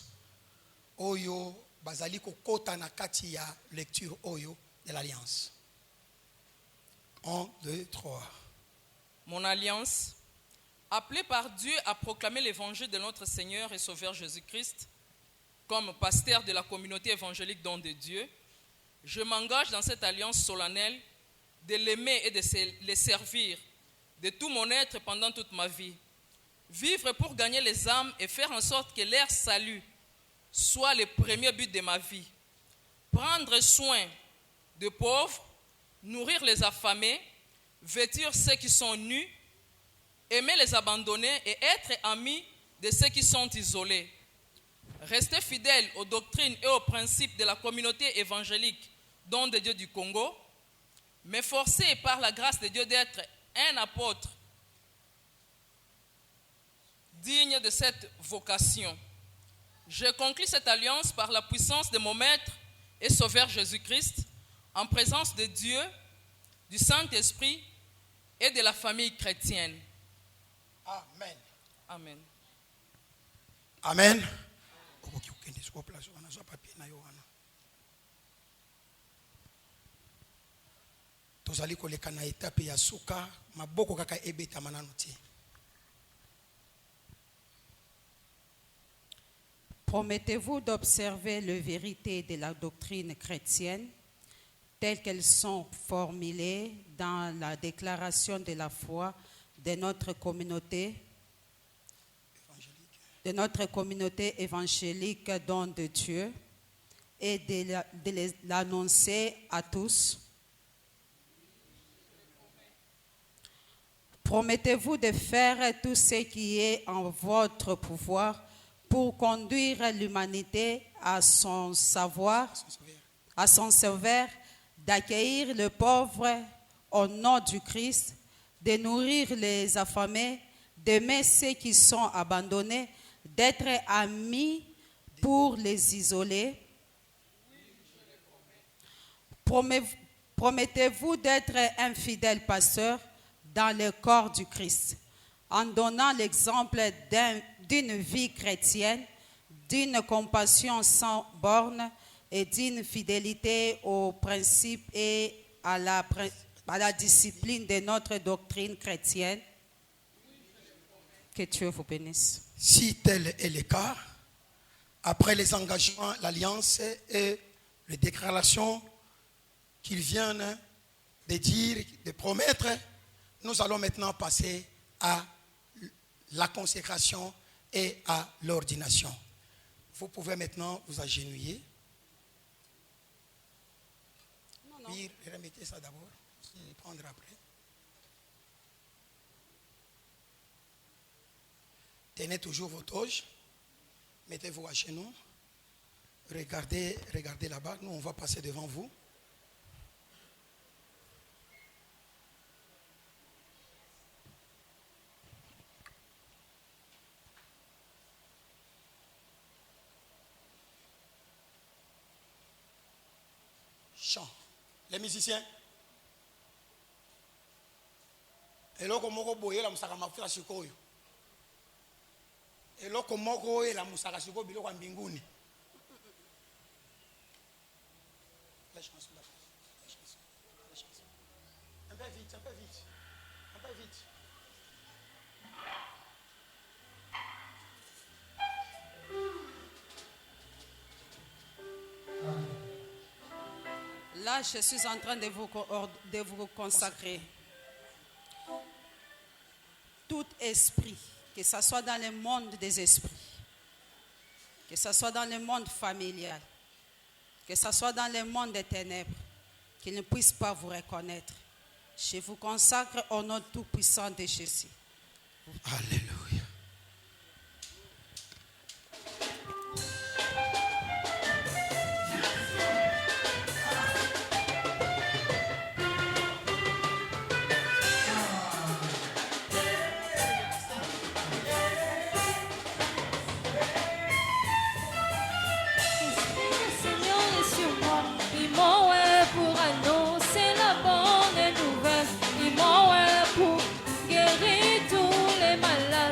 Oyo bazali kokota na kati ya lecture oyo de l'Alliance. 1, 2, 3. mon alliance, appelé par Dieu à proclamer l'évangile de notre Seigneur et Sauveur Jésus-Christ, comme pasteur de la communauté évangélique Don de Dieu, je m'engage dans cette alliance solennelle de l'aimer et de le servir de tout mon être pendant toute ma vie. Vivre pour gagner les âmes et faire en sorte que leur salut soit le premier but de ma vie. Prendre soin des pauvres, nourrir les affamés, vêtir ceux qui sont nus, aimer les abandonnés et être ami de ceux qui sont isolés. Rester fidèle aux doctrines et aux principes de la communauté évangélique Don de Dieu du Congo, m'efforcer par la grâce de Dieu d'être un apôtre digne de cette vocation. Je conclus cette alliance par la puissance de mon Maître et Sauveur Jésus-Christ, en présence de Dieu, du Saint-Esprit et de la famille chrétienne. Amen. Amen. Amen. Tozali koleka na etape ya suka maboko kaka ebeta mananu te. Promettez-vous d'observer les vérités de la doctrine chrétienne telles qu'elles sont formulées dans la déclaration de la foi de notre communauté évangélique Don de Dieu et de l'annoncer à tous? Promettez-vous de faire tout ce qui est en votre pouvoir pour conduire l'humanité à son sauveur, d'accueillir le pauvre au nom du Christ, de nourrir les affamés, d'aimer ceux qui sont abandonnés, d'être amis pour les isolés? Promettez-vous d'être un fidèle pasteur dans le corps du Christ, en donnant l'exemple d'une vie chrétienne, d'une compassion sans bornes et d'une fidélité aux principes et à la discipline de notre doctrine chrétienne? Que Dieu vous bénisse. Si tel est le cas, après les engagements, l'alliance et les déclarations qu'ils viennent de dire, de promettre, nous allons maintenant passer à la consécration et à l'ordination. Vous pouvez maintenant vous agenouiller. Puis remettez ça d'abord, et prendre après. Tenez toujours vos toges. Mettez-vous à genoux. Regardez là-bas. Nous, on va passer devant vous. Chant. Les musiciens. Eloko moko boye la musaka mafuta sikoyo. Eloko moko la musaka sikoyo biloko ya mbinguni. La chanson là. La chanson. Un peu vite, un peu vite. Un peu vite. Là, je suis en train de vous consacrer. Tout esprit, que ce soit dans le monde des esprits, que ce soit dans le monde familial, que ce soit dans le monde des ténèbres, qu'il ne puisse pas vous reconnaître. Je vous consacre au nom tout-puissant de Jésus. Alléluia. Pour guérir tous les malades.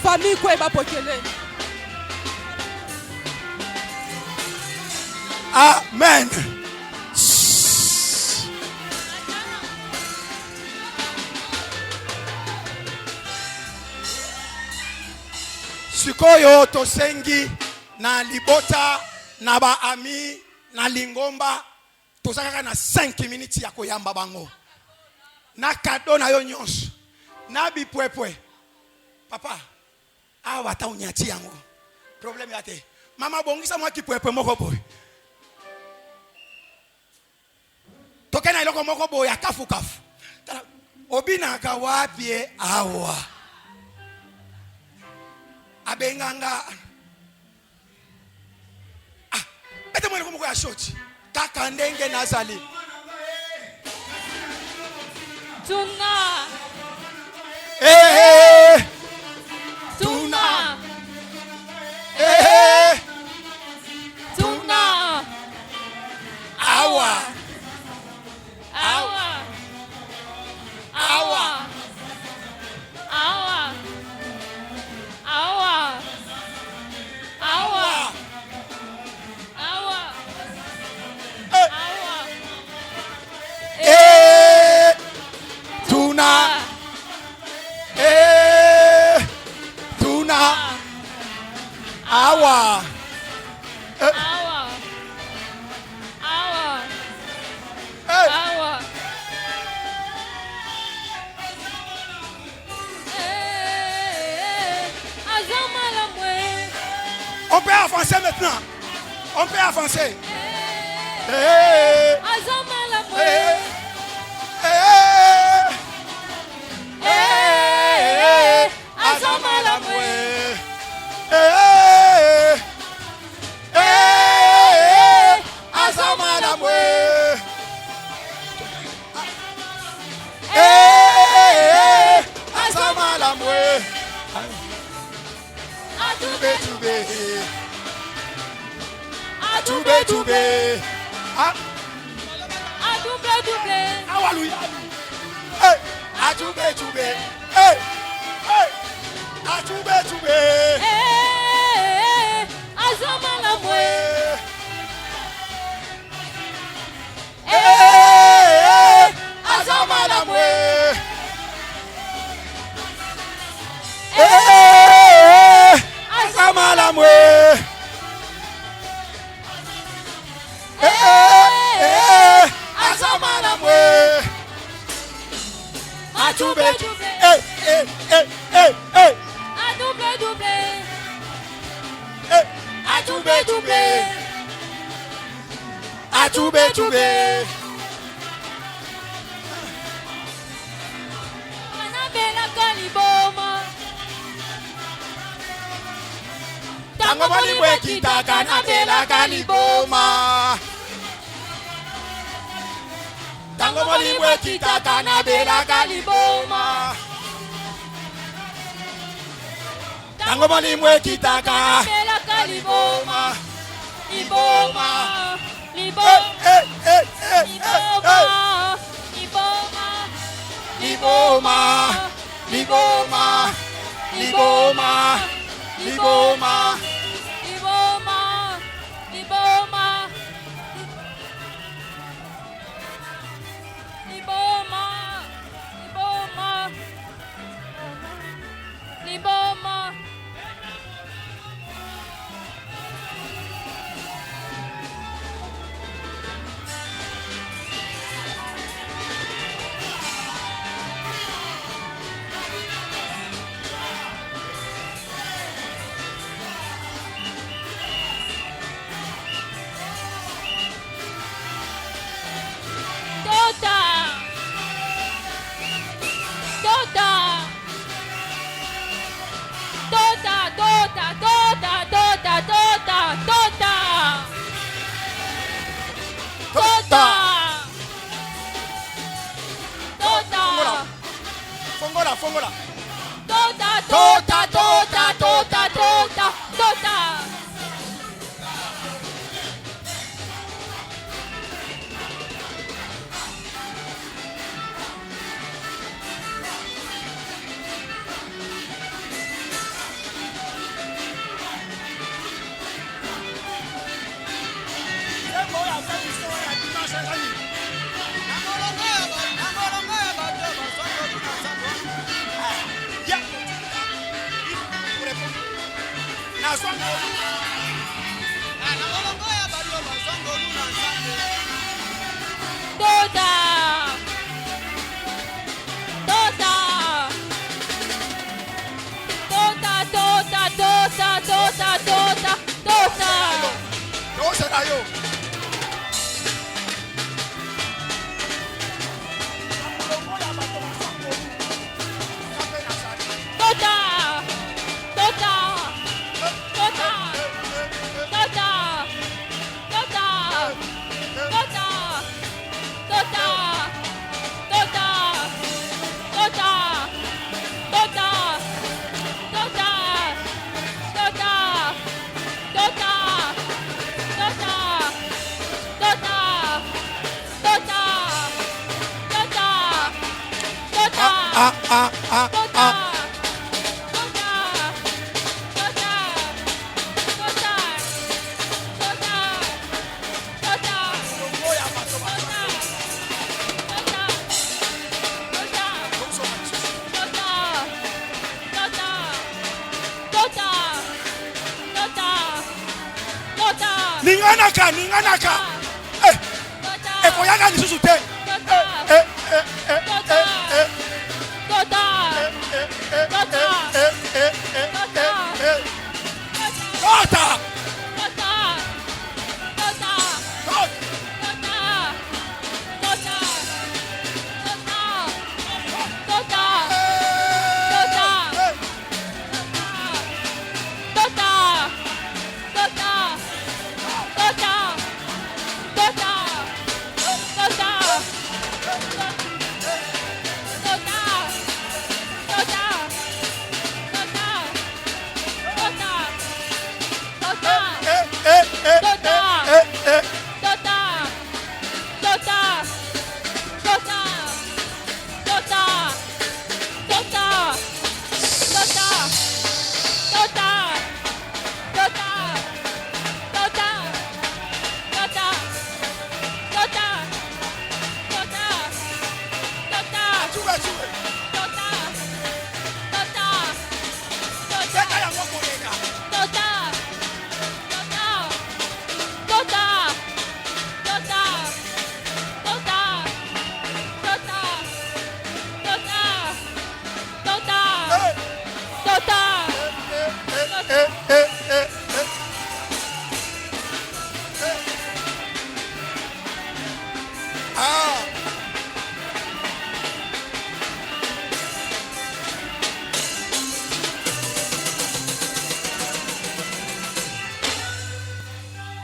famille koyeba pokele. Amen. Sikoyo tosengi na libota na ba ami na lingomba tozakaka na 5 minutes ya koyamba bango na kado na yo nyonso na bipwepwe papa awa ta unyati yango problème yate mama bongisa mwa kipwepwe moko boy tokena iloko moko boy akafu kafu obinaka wapi awa abenganga bete mwana komoko ya shoti kaka ndenge nazali Tuna. Tuna. Tuna. Awa. Awa. Awa. Awa. Awa. Awa. Awa. Awa. Tuna. Tuna. Awa. Awa. Awa. Awa. On peut avancer maintenant. On peut avancer. Tango malimwe kitaka na bela kaliboma. Tango malimwe kitaka na bela kaliboma. Tango malimwe kitaka bela kaliboma. Liboma. Liboma. Liboma. Liboma. Liboma. Liboma. Liboma. Liboma. Liboma. Liboma. Liboma. Ninganaka. Ekoyaka lisusu te.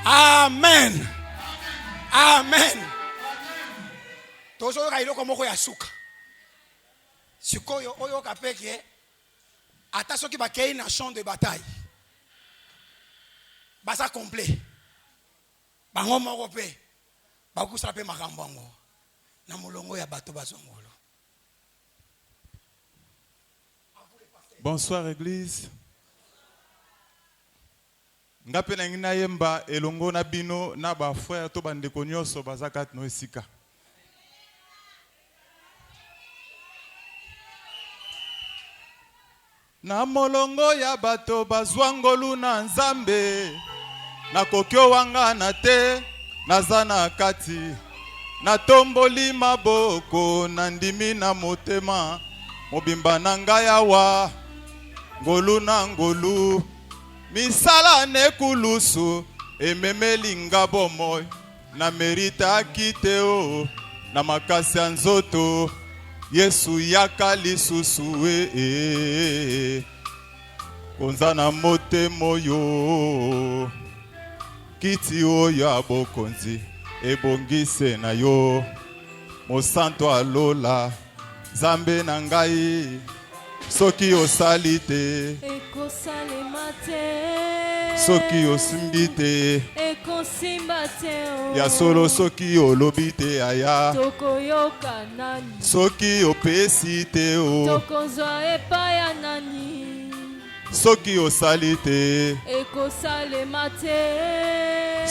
Amen. Amen. Tozo kailo komoko ya suka. Sikoyo oyo kapeke ata soki bakei na champ de bataille. Basa complet. Bango moko pe. Bakusala pe makambo ngo. Na molongo ya bato bazongolo. Bonsoir église. Ngape na ngina yemba elongo na bino na ba frère to bandeko nyonso bazakat no esika. Na molongo ya bato bazwangolu na nzambe na kokyo wanga na te nazana kati na tomboli maboko na ndimi na motema mobimba na ngai awa ngolu na ngolu misala nekulusu ememeli ngabo moy na merita kiteo na makasi ya nzoto Yesu yaka lisusu konza na motema oyo kiti oyo abokonzi ebongise na yo mosanto alola Zambe na ngai soki osali te ekosalema te soki osimbi te ekosimba te ya solo soki olobi te aya tokoyoka nani soki opesi te o tokozwa epai ya nani soki osali te ekosalema te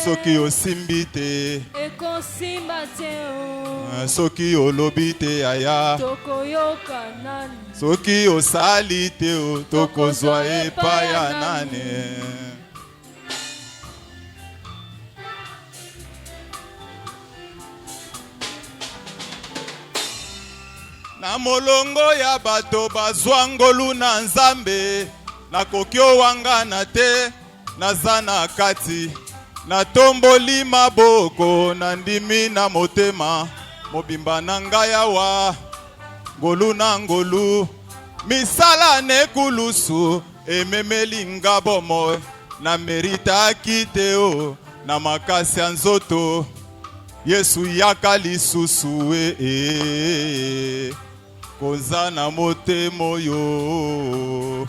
soki osimbi te ekosimba te soki olobi te aya tokoyoka nani soki osali te o tokozwa epai ya nani. na molongo ya bato bazwa ngolu na nzambe nakoki owangana te naza na kati natomboli maboko na ndimi na motema mobimba na ngai awa ngolu na ngolu misala nekulusu ememeli nga bomoi na meritaki te o na makasi ya nzoto Yesu yaka lisusu koza na motema oyo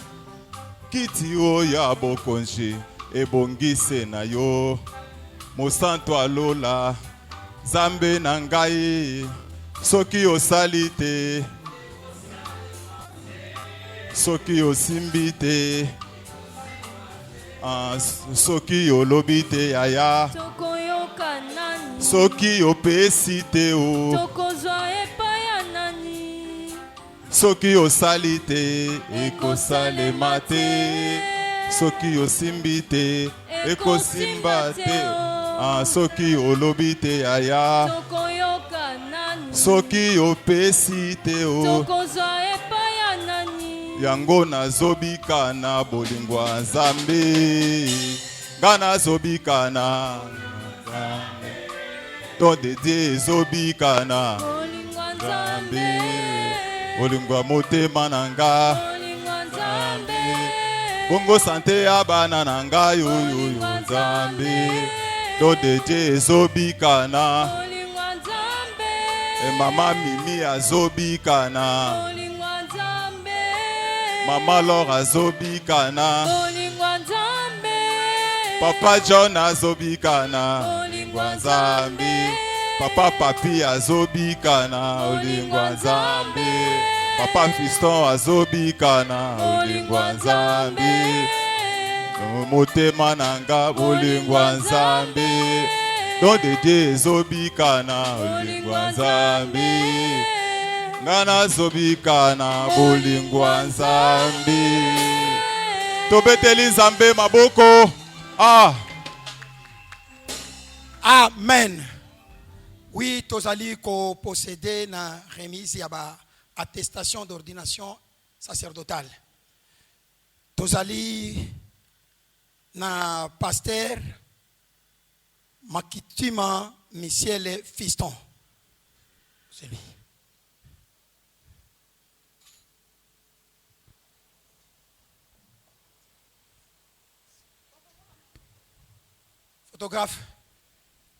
kiti oyo ya bokonzi ebongise na yo mosantu alola Nzambe na ngai soki osali te soki osimbi te soki olobi te yaya soki opesi te o soki osali te ekosalema te soki osimbi te ekosimba te soki olobi te yaya soki opesi te o yango nazobika na bolingo ya Nzambe nga nazobika na ton de Dieu ezobika na Nzambe bolingo ya motema na nga bongo sante ya bana na ngai oyo Nzambe ton de Dieu ezobika na mama Mimi azobika na Mama Laure azobika na Papa John azobika na olingwa Nzambe Papa Papi azobika na olingwa Nzambe Papa Fiston azobika na olingwa Nzambe motema na nga olingwa Nzambe don de Dieu ezobika na olingwa Nzambe ngana zobika na bolingwa Nzambe tobeteli Nzambe maboko Amen. Oui, tozali ko posséder na remise ya ba attestation d'ordination sacerdotale. Tozali na pasteur Makitima Michel Fiston. C'est lui. Photographe.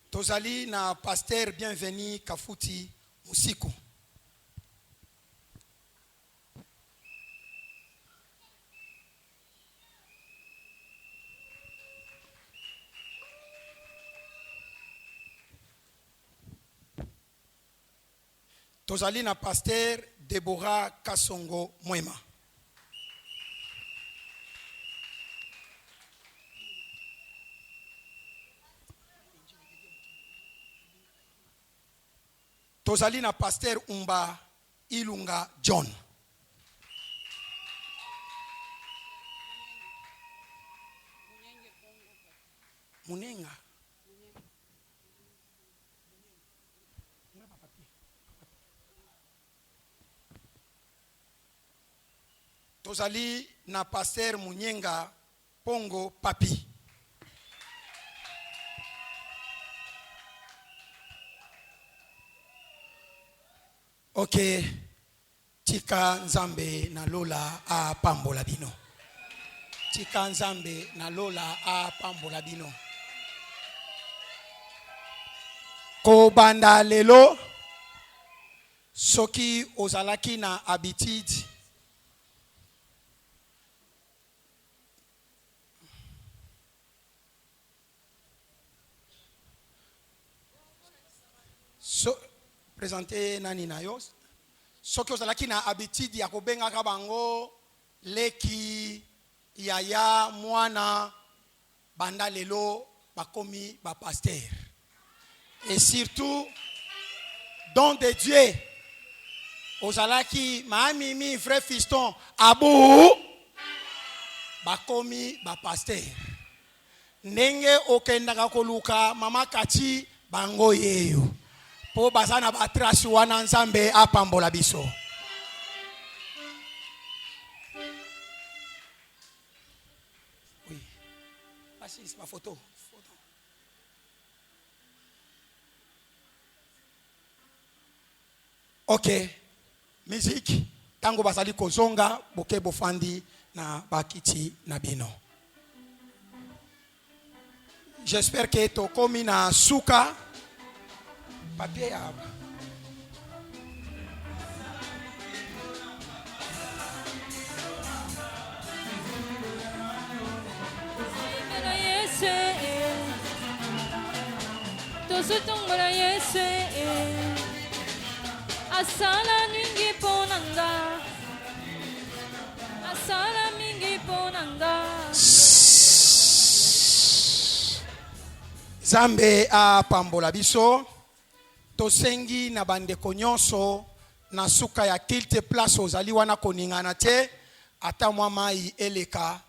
Tozali na pasteur Bienvenu Kafuti Musiku. Tozali na pasteur Deborah Kasongo Mwema. Tozali na pasteur Umba Ilunga John. Munenga. Tozali na pasteur Munyenga Pongo Papi. Ok, tika Nzambe na lola a pambola bino. Tika Nzambe na lola a pambola bino. Ko banda lelo soki ozalaki na habitude présenter nani na yo soki ozalaki na habitude ya kobengaka bango leki yaya mwana banda lelo bakomi ba pasteur et surtout don de Dieu ozalaki maamimi frère Fiston abu bakomi ba pasteur ndenge okendaka koluka mama kati bango yeyo po bazana batrasi wana Nzambe apambola biso. si, c'est ma photo. Ok. Musique. Tango basali kozonga, boke bofandi na bakiti na bino. J'espère que tokomi na suka. Papier ya. Tosutongola Yesu asala ningi ponanga asala mingi ponanga Zambe apambola biso tosengi na bandeko nyonso na suka ya kilte place ozali wana koningana te ata mwa mai eleka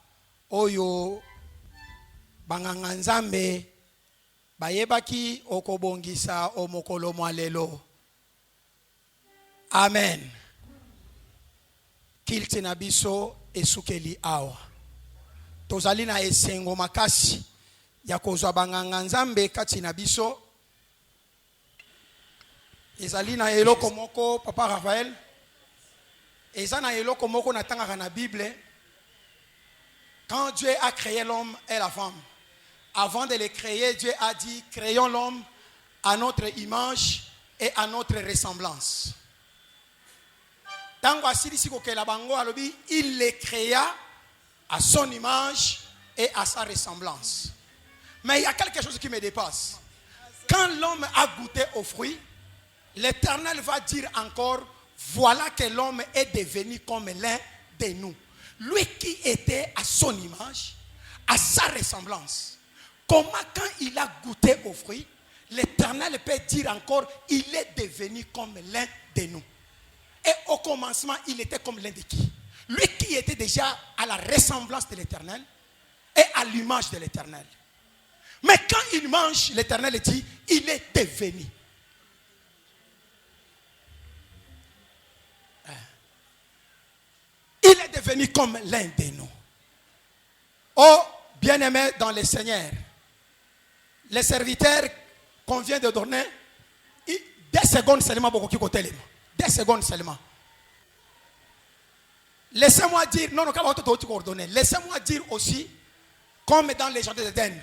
oyo banganga nzambe bayebaki okobongisa omokolo mwa lelo. Amen. Kilte na biso esukeli awa. Tozali na esengo makasi ya kozwa banganga nzambe kati na biso. Ezali na eloko moko Papa Raphaël. Eza na eloko moko na tangaka na Bible. Quand Dieu a créé l'homme et la femme, avant de les créer, Dieu a dit, créons l'homme à notre image et à notre ressemblance. Tango asilisi kokela bango alobi, il les créa à son image et à sa ressemblance. Mais il y a quelque chose qui me dépasse. Quand l'homme a goûté aux fruits, l'Éternel va dire encore, voilà que l'homme est devenu comme l'un de nous. Lui qui était à son image, à sa ressemblance. Comment quand il a goûté aux fruits, l'Éternel peut dire encore, il est devenu comme l'un de nous. Et au commencement, il était comme l'un de qui? Lui qui était déjà à la ressemblance de l'Éternel et à l'image de l'Éternel. Mais quand il mange, l'Éternel dit, il est devenu. Il est devenu comme l'un de nous. Oh, bien-aimés dans le Seigneur, les serviteurs qu'on vient de donner, 2 secondes seulement pour qu'on côté. 2 secondes seulement. Laissez-moi dire, non, laissez-moi dire aussi, comme dans les jardins d'Éden,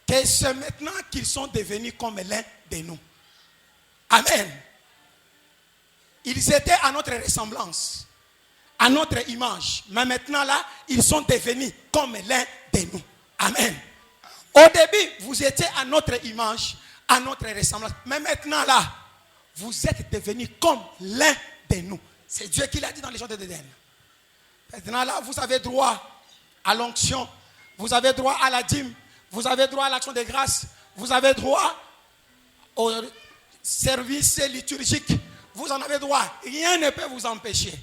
que c'est maintenant qu'ils sont devenus comme l'un de nous. Amen. Ils étaient à notre ressemblance, à notre image. Mais maintenant là, ils sont devenus comme l'un de nous. Amen. Au début, vous étiez à notre image, à notre ressemblance. Mais maintenant là, vous êtes devenus comme l'un de nous. C'est Dieu qui l'a dit dans les jardins d'Éden. Maintenant là, vous avez droit à l'onction. Vous avez droit à la dîme. Vous avez droit à l'action de grâce. Vous avez droit au service liturgique. Vous en avez droit. Rien ne peut vous empêcher.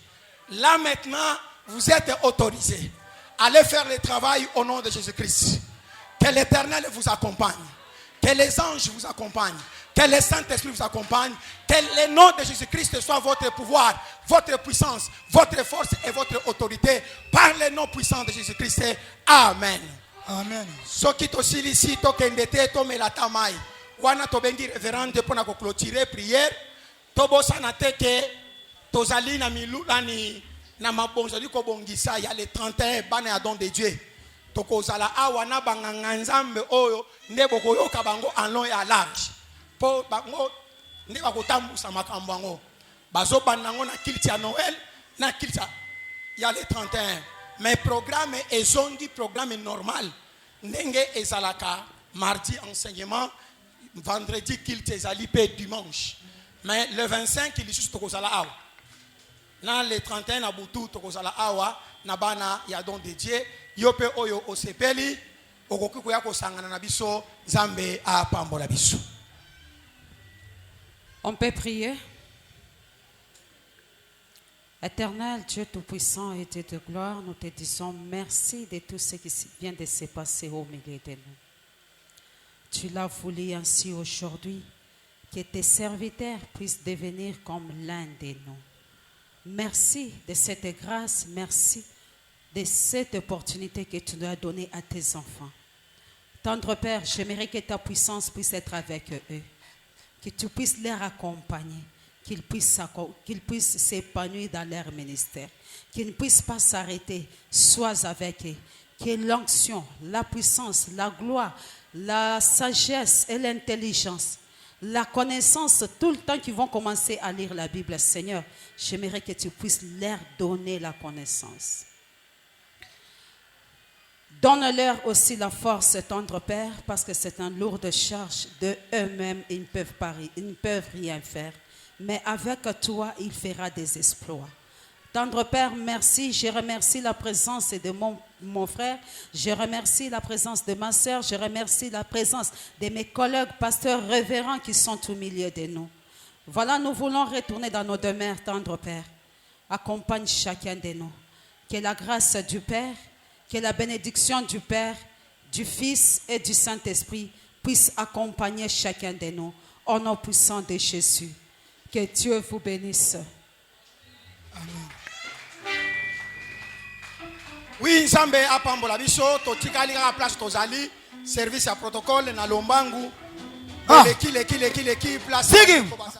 Là maintenant, vous êtes autorisés. Allez faire le travail au nom de Jésus-Christ. Que l'Éternel vous accompagne. Que les anges vous accompagnent. Que le Saint-Esprit vous accompagne. Que le nom de Jésus-Christ soit votre pouvoir, votre puissance, votre force et votre autorité. Par le nom puissant de Jésus-Christ. Amen. Amen. Soki tosilisi tokendete tomelata mai. Wana tobengi révérende pour na clôturer prière. Tobosana teke tozali na milulani na mabonzali ko bongisa ya le 31 bana ya don de Dieu. Tokozala awa na banganga nzambe oyo nde bokoyoka bango en long et à large. Po bango nde bakotambusa makambo yango. Bazobanda ngo na kilti ya Noël na kilti ya le 31. Mais programme ezongi programme normal. Ndenge ezalaka mardi enseignement, vendredi kilte ezali pe dimanche. Mais le 25 il lisusu tokozala awa. Na le 31 na butu tokozala awa na bana ya don de Dieu. Yope oyo osepeli okoki koya kosangana na biso Nzambe apambola biso. On peut prier. Éternel Dieu Tout-Puissant et Dieu de gloire, nous te disons merci de tout ce qui vient de se passer au milieu de nous. Tu l'as voulu ainsi aujourd'hui, que tes serviteurs puissent devenir comme l'un de nous. Merci de cette grâce, merci de cette opportunité que tu nous as donnée à tes enfants. Tendre Père, j'aimerais que ta puissance puisse être avec eux, que tu puisses les accompagner, qu'ils puissent s'épanouir dans leur ministère, qu'ils ne puissent pas s'arrêter. Sois avec eux, que l'onction, la puissance, la gloire, la sagesse et l'intelligence, la connaissance, tout le temps qu'ils vont commencer à lire la Bible, Seigneur, j'aimerais que tu puisses leur donner la connaissance. Donne-leur aussi la force, tendre Père, parce que c'est une lourde charge de eux-mêmes, ils ne peuvent rien faire. Mais avec toi, il fera des exploits. Tendre Père, merci. Je remercie la présence de mon frère. Je remercie la présence de ma soeur. Je remercie la présence de mes collègues pasteurs révérends qui sont au milieu de nous. Voilà, nous voulons retourner dans nos demeures, tendre Père. Accompagne chacun de nous. Que la grâce du Père, que la bénédiction du Père, du Fils et du Saint-Esprit puisse accompagner chacun de nous. Au nom puissant de Jésus. Que Dieu vous bénisse. Amen. Oui, Nzambe apambola biso totikali kaka place tozali service ya protocole na lombangu leki place